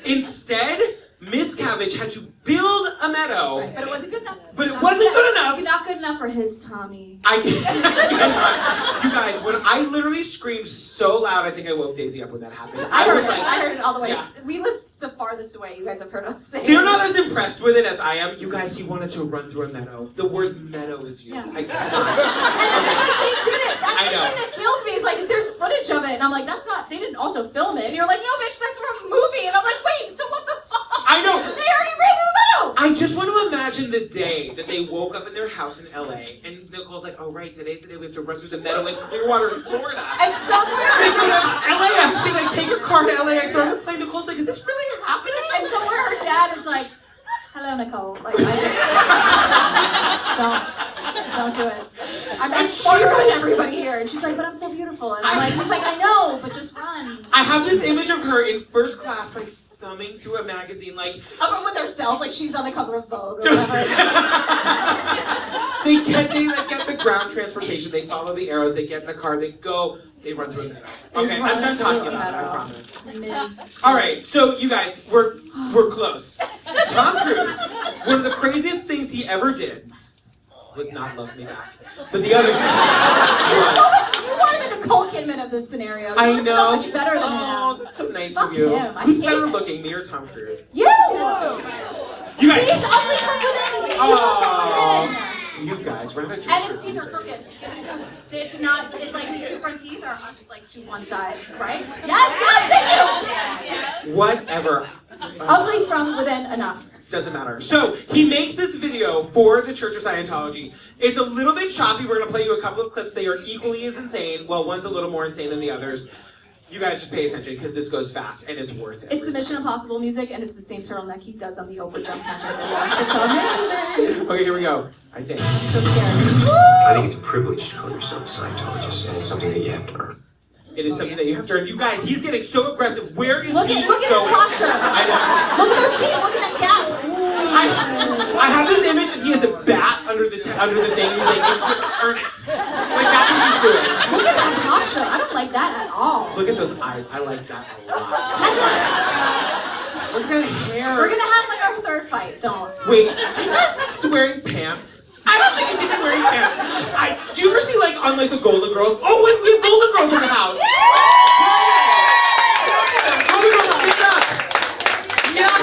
S5: Instead, Miss Cabbage had to build a meadow.
S4: Right, but it wasn't good enough.
S5: But it wasn't good enough.
S4: Not good enough for his Tommy.
S5: I cannot. You guys, when I literally screamed so loud, I think I woke Daisy up when that happened.
S4: I
S5: was like,
S4: heard it all the way.
S5: Yeah.
S4: We live the farthest away. You guys have heard us say.
S5: They're not as impressed with it as I am. You guys, he wanted to run through a meadow. The word meadow is used.
S4: Yeah.
S5: I cannot.
S4: And the thing is, they did it. That's
S5: I
S4: the
S5: know.
S4: thing that kills me. Is like there's footage of it, and I'm like, that's not. They didn't also film it. And you're like, no, bitch, that's from a movie. And I'm like, wait, so what the fuck?
S5: I know.
S4: They already ran through the meadow.
S5: I just want to imagine the day that they woke up in their house in LA and Nicole's like, oh right, today's the day we have to run through the meadow in Clearwater, Florida.
S4: And somewhere
S5: they go to LAX, they like take your car to LAX or on the plane. Nicole's like, is this really happening?
S4: And somewhere her dad is like, hello, Nicole. Like, I just don't do it. I'm smarter than everybody here. And she's like, but I'm so beautiful. And I'm like, he's like, I know, but just run.
S5: I have this image of her in first class, like thumbing through a magazine, like
S4: Over with herself, like she's on the cover of Vogue or whatever.
S5: they get the ground transportation, they follow the arrows, they get in the car, they go, they run through a meadow. Okay, I'm done talking about it, I promise.
S4: Ms.
S5: Alright, so you guys, we're close. Tom Cruise, one of the craziest things he ever did was not Love Me Back. But the other thing
S4: You are the Nicole Kidman of this scenario.
S5: I
S4: You're
S5: know.
S4: so much better than him.
S5: Oh, that's so nice
S4: Fuck
S5: of you.
S4: him. I
S5: Who's
S4: hate
S5: better
S4: him.
S5: looking, me or Tom Cruise?
S4: You!
S5: You guys.
S4: He's ugly from within. He's evil from within.
S5: You guys, round out your
S4: And his teeth are crooked. Give it a go. It's not, it's like his two front teeth are like to one side, right? Yes, thank you!
S5: Whatever.
S4: Ugly from within enough.
S5: Doesn't matter. So, he makes this video for the Church of Scientology. It's a little bit choppy. We're going to play you a couple of clips. They are equally as insane. Well, one's a little more insane than the others. You guys just pay attention because this goes fast and it's worth it.
S4: It's the Mission Impossible music, and it's the same turtleneck he does on the Oprah jump magic video. It's amazing.
S5: Okay, here we go. I think.
S4: I'm so scared.
S20: I think it's a privilege to call yourself a Scientologist, and it's something that you have to earn.
S5: It is something that you have to earn. You guys, he's getting so aggressive. Where is
S4: Look
S5: he
S4: at his
S5: going?
S4: posture.
S5: I know.
S4: Look at those teeth. Look at that gap.
S5: I have this image that he has a bat under the thing. And he's like, you have to earn it. Like that's what he's doing.
S4: Look at that posture. I don't like that at all.
S5: Look at those eyes. I like that a lot. Look at that hair.
S4: We're gonna have like our third fight. Don't.
S5: Wait, he's wearing pants. I don't think he's even wearing pants. Do you ever see like on like the Golden Girls? Oh wait, we have Golden Girls in the house. Golden Girls, stand up. Yes,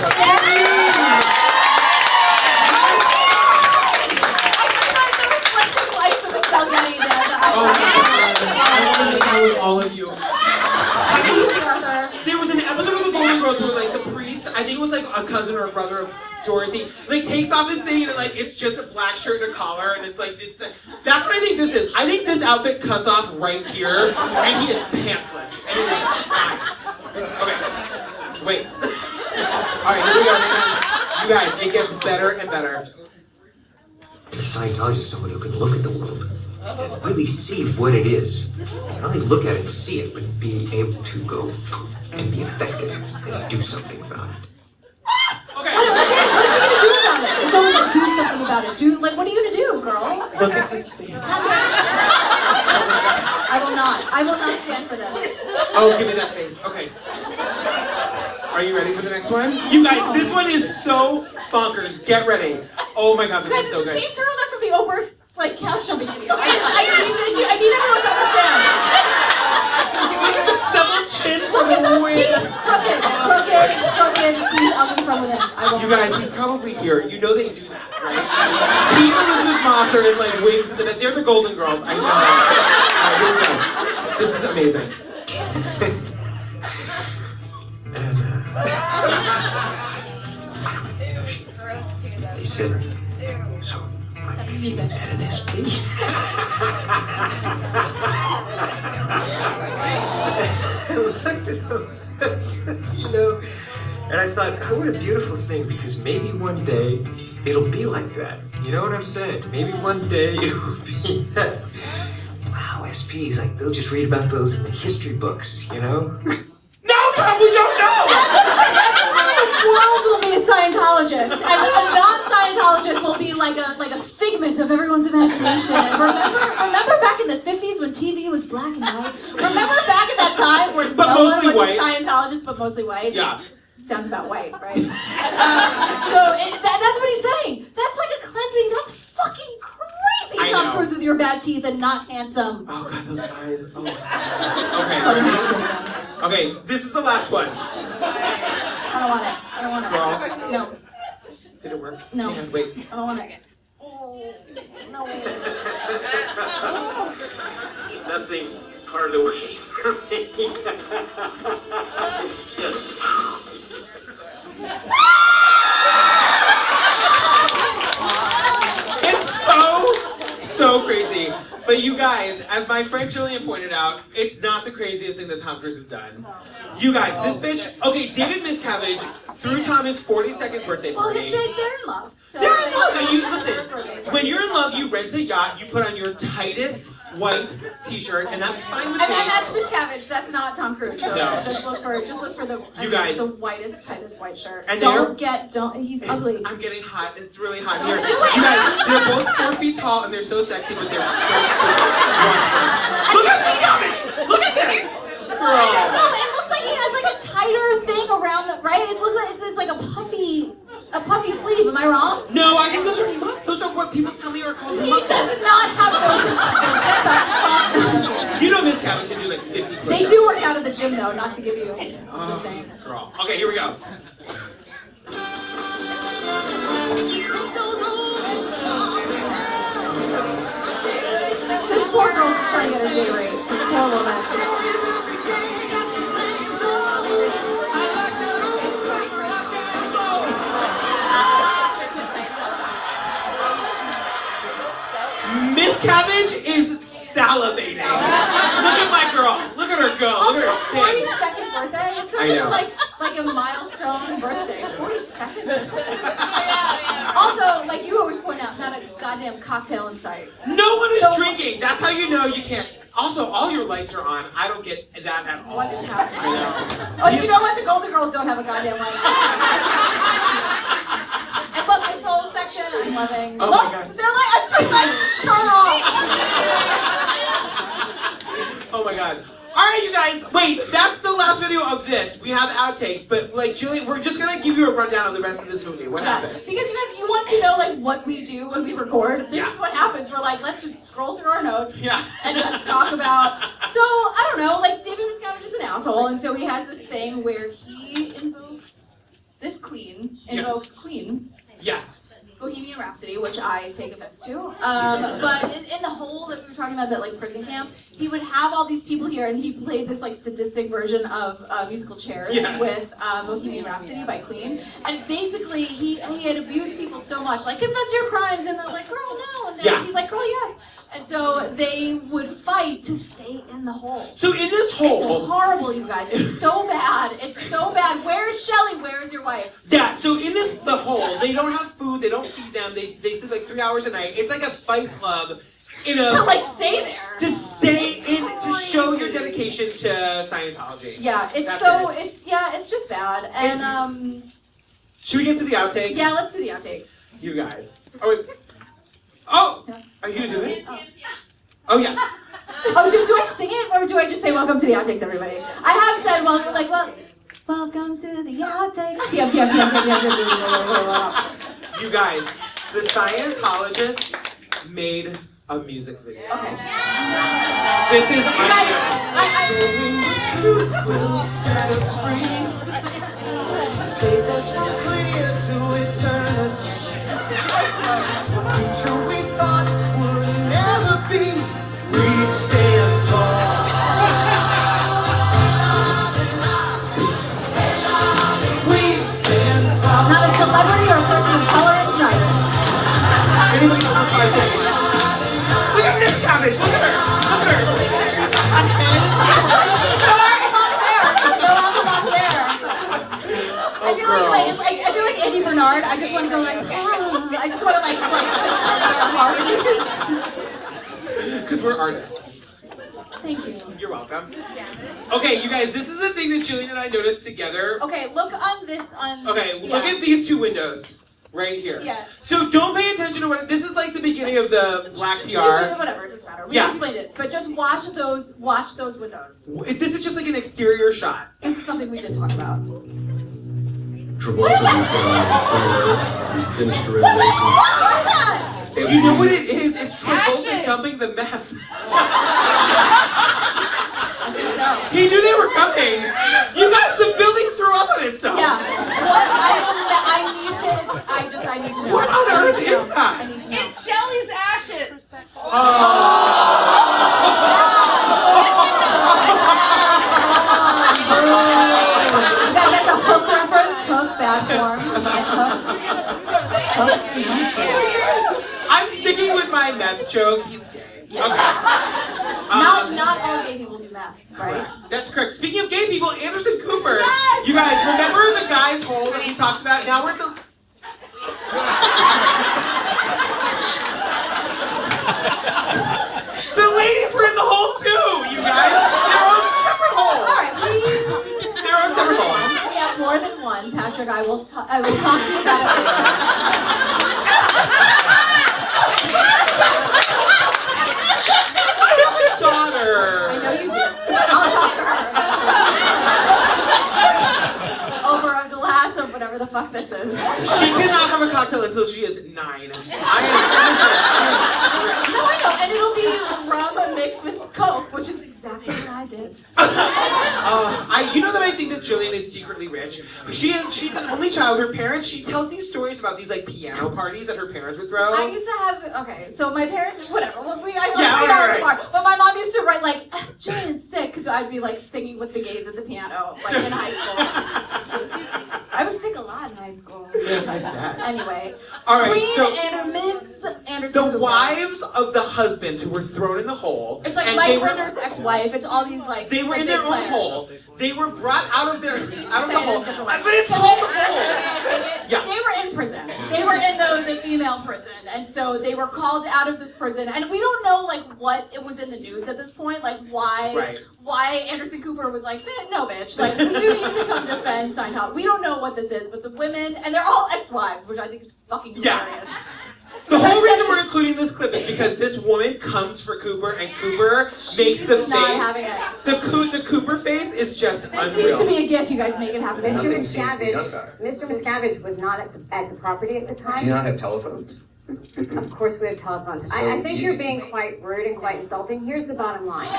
S5: all of you. There was an episode of the Golden Girls where like the priest, I think it was like a cousin or a brother of Dorothy, like takes off his thing and like it's just a black shirt and a collar and it's like that's what I think this is. I think this outfit cuts off right here and he is pantsless and it is fine. Okay, wait. Alright, here we go. You guys, it gets better and better.
S20: A Scientologist is someone who can look at the world and really see what it is. Not only look at it and see it, but be able to go and be effective and do something about it.
S4: What are you gonna do about it? It's always like, do something about it. What are you gonna do, girl?
S5: Look at this face.
S4: I will not. I will not stand for this.
S5: Oh, give me that face. Okay. Are you ready for the next one? You guys, this one is so bonkers. Get ready. Oh my god, this
S4: Guys,
S5: is so
S4: it's the
S5: good.
S4: same turtleneck from the Oprah couch jumping video. I need everyone to understand.
S5: Look at this double chin.
S4: Look at those teeth. Crooked teeth, ugly from within.
S5: You guys, he's probably here. You know they do that, right? He and Elizabeth Moss are in like wigs and they're the Golden Girls. I know. Alright, here we go. This is amazing.
S20: They said, so like if you had an SP. I looked at him, you know, and I thought, oh, what a beautiful thing, because maybe one day it'll be like that. You know what I'm saying? Maybe one day it'll be that. Wow, SPs, like they'll just read about those in the history books, you know?
S5: No, Tom, we don't know!
S4: The world will be a Scientologist, and a non-Scientologist will be like a figment of everyone's imagination. And remember back in the 50s when TV was black and white? Remember back in that time where
S5: But
S4: no one
S5: mostly
S4: was
S5: white.
S4: a Scientologist, but mostly white?
S5: Yeah.
S4: Sounds about white, right? That's what he's saying. That's like a cleansing. That's fucking crazy,
S5: I
S4: Tom
S5: know.
S4: Cruise with your bad teeth and not handsome.
S5: Oh god, those eyes. Oh. Okay, this is the last one.
S4: I don't want it. I don't want it.
S5: Well,
S4: No.
S5: did it work?
S4: No.
S5: Hang on, wait.
S4: I don't want it. No.
S5: There's nothing part of the way for me. It's just... It's so crazy. But you guys, as my friend Jillian pointed out, it's not the craziest thing that Tom Cruise has done. You guys, this bitch, okay, David Miscavige threw Tom his 42nd birthday
S4: Well,
S5: party.
S4: they're in love. So
S5: They're in love. And you listen. When you're in love, you rent a yacht. You put on your tightest white T-shirt, and that's fine with me.
S4: And that's Miscavige. That's not Tom Cruise. So
S5: No.
S4: just look for the.
S5: You guys-
S4: it's the whitest, tightest white shirt.
S5: And
S4: He's ugly.
S5: I'm getting hot. It's really hot
S4: Don't
S5: here.
S4: do it.
S5: You guys, they're both 4 feet tall, and they're so sexy, but they're so stupid. Watch this. Look at Miscavige. Look at this. Girl.
S4: No, it looks like he has like a tighter thing around the right. It looks like it's like a puffy sleeve. Am I wrong?
S5: No, I think those are what people tell me are called
S4: He
S5: muscles.
S4: does not have those muscles. Get the fuck out of here.
S5: You know Miscavige can do like 50 push-ups.
S4: They do work out at the gym though. Not to give you. I'm just saying.
S5: Girl. Okay, here we go.
S4: This poor girl's just trying to get her day rate. This poor woman.
S5: Miscavige is salivating. Look at my girl. Look at her go. Look
S4: Also,
S5: at her sing.
S4: 42nd birthday. It's
S5: I know.
S4: like a milestone birthday. 42nd. Also, like you always point out, not a goddamn cocktail in sight.
S5: No one is drinking. That's how you know you can't. Also, all your lights are on. I don't get that at all.
S4: What is happening?
S5: I know.
S4: Oh, you know what? The Golden Girls don't have a goddamn light. And look, this whole section, I'm loving.
S5: Oh
S4: look,
S5: my God.
S4: they're like, I'm saying like, turn off.
S5: Oh my god. Alright, you guys, wait, that's the last video of this. We have outtakes, but like, Jillian, we're just gonna give you a rundown of the rest of this movie. What happened?
S4: Because you guys, you want to know like what we do when we record. This is what happens. We're like, let's just scroll through our notes and just talk about. So I don't know, like David Miscavige is an asshole, and so he has this thing where he invokes this queen, Queen.
S5: Yes.
S4: Bohemian Rhapsody, which I take offense to. But in the whole that we were talking about, that like prison camp, he would have all these people here, and he played this like sadistic version of musical chairs with Bohemian Rhapsody by Queen. And basically, he had abused people so much, like confess your crimes, and they're like, girl, no, and then he's like, girl, yes. And so they would fight to stay in the hole.
S5: So in this hole,
S4: it's horrible, you guys. It's so bad. It's so bad. Where's Shelly? Where's your wife?
S5: Yeah, so in the hole, they don't have food, they don't feed them, they sleep like 3 hours a night. It's like a fight club in a...
S4: To like stay there.
S5: To stay in, to show your dedication to Scientology.
S4: Yeah, it's
S5: That's
S4: so,
S5: it.
S4: it's just bad. And,
S5: Should we get to the outtakes?
S4: yeah, let's do the outtakes.
S5: You guys. Oh, wait. Oh! Are you gonna do it? Oh, yeah.
S4: Oh, do I sing it, or do I just say welcome to the outtakes, everybody? I have said welcome, like, welcome to the outtakes. TM.
S5: You guys, the Scientologists made a music video.
S4: Okay.
S5: This is
S21: The truth will set us free. Take us from clear to eternity. The future we thought would never be. We stand tall.
S4: want to go like, ah. I just want to like fill in the harmonies.
S5: Because we're artists.
S4: Thank you.
S5: You're welcome. Okay, you guys, this is a thing that Jillian and I noticed together.
S4: Okay, look on this on.
S5: Okay, look at these two windows right here.
S4: Yeah.
S5: So don't pay attention to what this is like the beginning of the black PR.
S4: Whatever, it doesn't matter. We
S5: Yeah.
S4: explained it, but just watch those windows.
S5: This is just like an exterior shot.
S4: This is something we did talk about.
S12: Travolta was down there. We finished the renovation.
S4: What was that?
S5: You know what it is? It's Travolta dumping the meth. He knew they were coming. You guys, the building threw up on itself.
S4: Yeah. What I need to know.
S5: What on earth is that?
S4: I need to know.
S3: It's Shelly's ashes.
S4: Guys, that's a Hook reference. Hook, bad form. Hook.
S5: I'm sticking with my meth joke. He's gay.
S4: Yeah.
S5: Okay.
S4: Not all gay people do math, right?
S5: That's correct. Speaking of gay people, Anderson Cooper.
S4: Yes!
S5: You guys, remember the guy's hole that we talked about? Now we're at the... The ladies were in the hole too, you guys. Their own separate hole.
S4: All right,
S5: Their own separate hole.
S4: we have more than one. Patrick, I will talk to you about it later.
S5: Daughter.
S4: I know you do. I'll talk to her eventually. Over a glass of whatever the fuck this is.
S5: She cannot have a cocktail until she is 9. I
S4: No, I know, and it'll be rum mixed with Coke, which is exactly what I did.
S5: You know that I think that Jillian is secretly rich. She's an only child. Her parents, she tells these stories about these like piano parties that her parents would throw.
S4: I used to have, okay, so my parents, whatever, well, but my mom used to write like, Jillian's sick, because I'd be like singing with the gays at the piano, like in high school. I was sick a lot in high school. Anyway,
S5: All right,
S4: Queen
S5: so
S4: and Ms. Anderson
S5: the
S4: Cooper.
S5: wives of the husbands who were thrown in the hole.
S4: It's like
S5: and
S4: Mike
S5: they were-
S4: Rinder's ex-wife. It's all these like.
S5: They were
S4: like,
S5: in
S4: big
S5: their own
S4: players.
S5: hole. They were brought out of the hole.
S4: Say it in a different way.
S5: But it's
S4: Can
S5: called
S4: I-
S5: the hole.
S4: can I take it?
S5: Yeah.
S4: They were in prison. They were in the female prison, and so they were called out of this prison. And we don't know like what it was in the news at this point, like why Anderson Cooper was like, no, bitch, like you need to come defend Scientology. We don't know what this is, but the women, and they're all ex-wives, which I think is fucking hilarious.
S5: The whole reason we're including this clip is because this woman comes for Cooper, and Cooper makes the face.
S4: not having it.
S5: The Cooper face is just
S4: This
S5: unreal.
S4: needs to be a gift. You guys make it happen.
S22: Mr. Miscavige was not at the property at the time.
S20: Do you not have telephones?
S22: Of course we have telephones. I
S20: So
S22: think
S20: you-
S22: you're being quite rude and quite insulting. Here's the bottom line.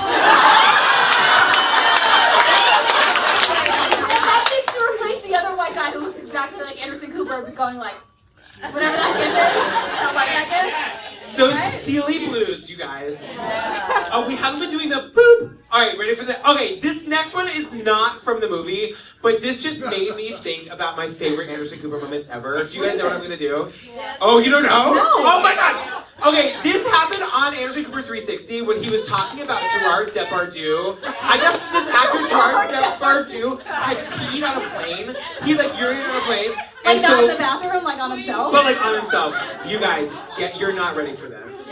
S4: And that needs to replace the other white guy who looks exactly like Anderson Cooper, going like, whatever that gif is, that white guy gif.
S5: Those steely blues, you guys. Oh, we haven't been doing the boop. All right, ready for the? Okay, this next one is not from the movie, but this just made me think about my favorite Anderson Cooper moment ever. Do you guys know what I'm gonna do? Oh, you don't know?
S4: No.
S5: Oh my God. Okay, this happened on Anderson Cooper 360 when he was talking about Gerard Depardieu. I guess this actor Gerard Depardieu had peed on a plane. He like urinated on a plane.
S4: Like
S5: and
S4: not
S5: so-
S4: in the bathroom, like on himself.
S5: But like on himself. You guys, you're not ready for this.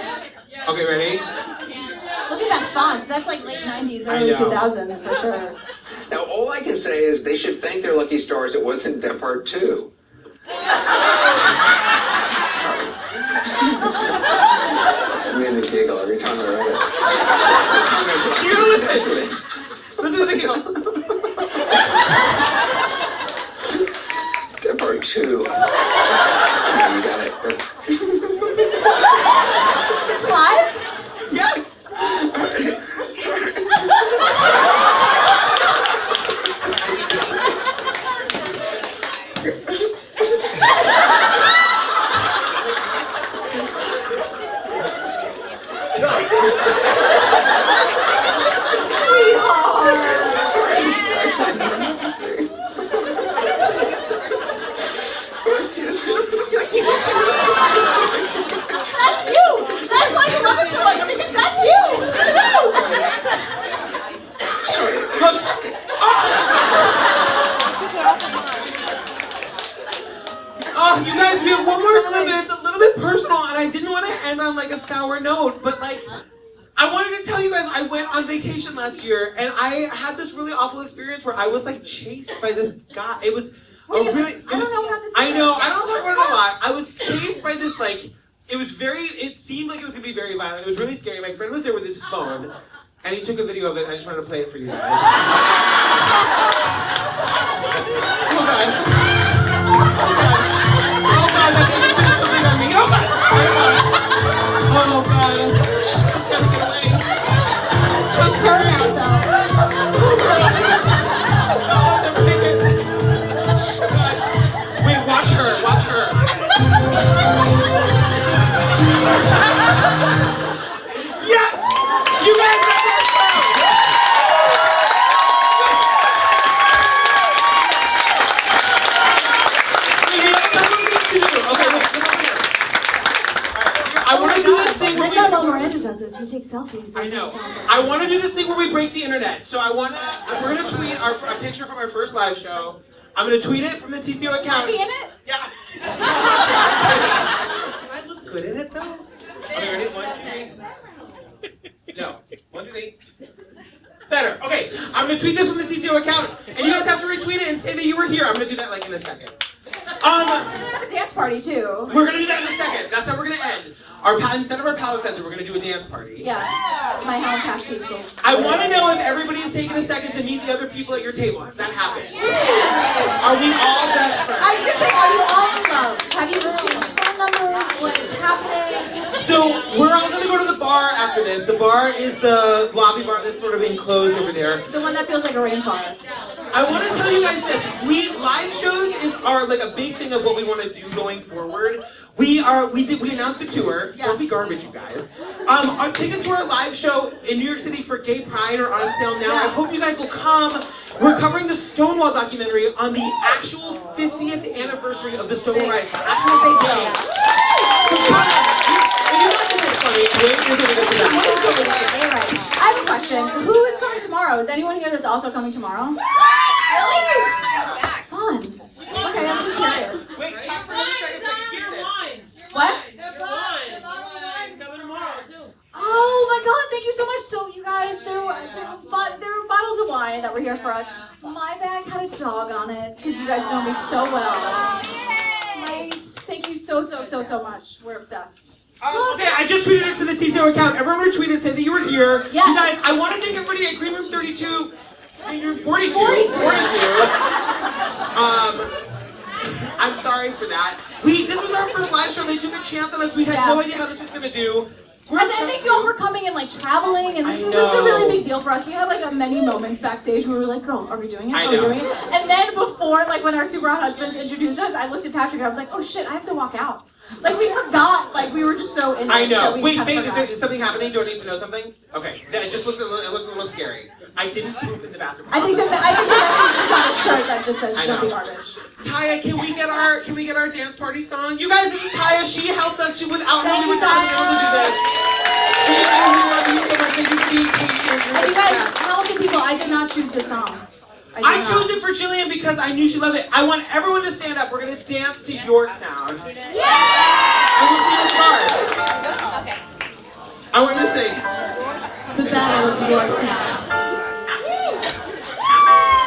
S5: Okay, ready?
S4: Look at that font. That's like late 90s,
S20: I
S4: early
S20: know.
S4: 2000s for sure.
S20: Now, all I can say is they should thank their lucky stars it wasn't Depart 2. It made me giggle every time I read it.
S5: You listen. Listen to the giggle.
S20: Depart 2. Yeah, you got it.
S4: Is this live?
S5: Yes.
S4: That's you! That's why you love it so much, because that's you!
S5: Oh, you guys, we have I wanted to tell you guys, I went on vacation last year, and I had this really awful experience where I was like chased by this guy. It was
S4: I don't know
S5: about
S4: this.
S5: I know, I don't talk about it a lot. I was chased by this like, it seemed like it was gonna be very violent. It was really scary. My friend was there with his phone, and he took a video of it, and I just wanted to play it for you guys. Oh God. Oh God, that baby said something on me. Oh God. Oh God. Just gotta get away.
S4: Please turn out though.
S5: Oh God. I'll never make it. Oh God. Wait, watch her. Watch her. Yes! You guys have the I want to do this thing where
S4: while Miranda does this, he takes selfies.
S5: I know. I want to do this thing where we break the internet. So we're gonna tweet a picture from our first live show. I'm gonna tweet it from the TCO account.
S4: Be in it?
S5: Yeah. Can I look good in it though? Okay, ready? 1, 2, 3. No. 1, 2, 3. Better. Okay. I'm gonna tweet this from the TCO account, and you guys have to retweet it and say that you were here. I'm gonna do that like in a second.
S4: We're gonna have a dance party too.
S5: We're gonna do that in a second. That's how we're gonna end. Instead of our palate cleanser, we're gonna do a dance party.
S4: Yeah. My Helen Pass Pixel.
S5: I want to know if everybody is taking a second to meet the other people at your table. Has that happened? Are we all best friends?
S4: I was gonna say, are you all in love? Have you exchanged phone numbers? What is happening?
S5: So we're all gonna go to the bar after this. The bar is the lobby bar that's sort of enclosed over there.
S4: The one that feels like a rainforest.
S5: I want to tell you guys this. Live shows are like a big thing of what we want to do going forward. We announced a tour. Yeah. Don't be garbage, you guys. Our tickets to our live show in New York City for Gay Pride are on sale now. I hope you guys will come. We're covering the Stonewall documentary on the actual 50th anniversary of the Stonewall riots. Actual big day. So come. If you want to think it's funny, wait until we get to that.
S4: I have a question. Who is coming tomorrow? Is anyone here that's also coming tomorrow? Really? Fun. Okay, I'm just curious.
S5: Wait, talk for another second so I can hear this.
S4: What? Oh my God! Thank you so much. So you guys, there were bottles of wine that were here for us. My bag had a dog on it because you guys know me so well. Right? Thank you so much. We're obsessed.
S5: Okay, I just tweeted it to the TCO account. Everyone retweet it, say that you were here.
S4: Yes.
S5: You guys, I want to thank everybody at Green Room 42. 42. I'm sorry for that. This was our first live show. They took a chance on us. We had no idea how this was gonna do.
S4: And thank you all for coming and like traveling. And this is a really big deal for us. We had like many moments backstage where we were like, "Girl, are we doing it? Are we doing it?" And then before, like when our super hot husbands introduced us, I looked at Patrick and I was like, "Oh shit, I have to walk out." Like we forgot. Like we were just so in it.
S5: I know.
S4: That
S5: Wait, babe, is something happening? Do I need to know something? Okay. It just looked a little scary. I didn't poop in the bathroom.
S4: I think the message is on a shirt that just says "Don't be garbage."
S5: Taya, can we get our dance party song? You guys, this is Taya. She helped us. Without her, we would not be able to do this. We love you so much. Thank you, Steve.
S4: And you guys, talented people, I did not choose this song.
S5: I chose it for Jillian because I knew she loved it. I want everyone to stand up. We're gonna dance to Yorktown. Yeah! And we'll see you tomorrow. Okay. I want you to sing.
S4: The Battle of Yorktown.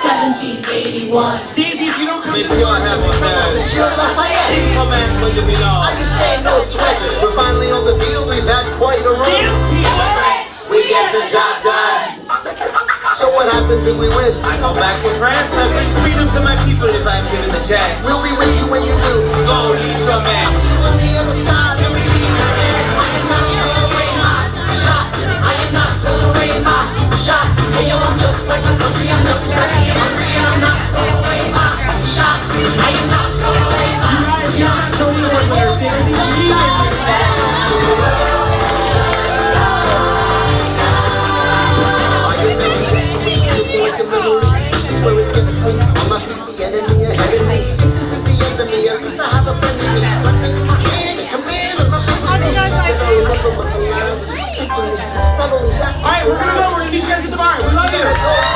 S4: 1781.
S5: Daisy, if you don't come
S21: Monsieur Hamilton, Monsieur Lafayette, in command where you belong. I can say no sweat. We're finally on the field. We've had quite a run. We get the job done. So what happens if we win? I go back to France. I bring freedom to my people if I'm given the chance. We'll be with you when you do. Go lead your man. I'll see you on the other side. I am not throwing away my shot. I am not throwing away my shot. Hey yo, I'm just like my country. I'm not scrappy and hungry. And I'm not throwing away my shot. I am not throwing away my shot. Don't do it there, This is where it gets me. On my feet, the enemy ahead of me. If this is the end of me, at least I have a friend in me. Come in, I'm not
S5: Alright, we're gonna go. We're gonna meet you guys at the bar. We love you.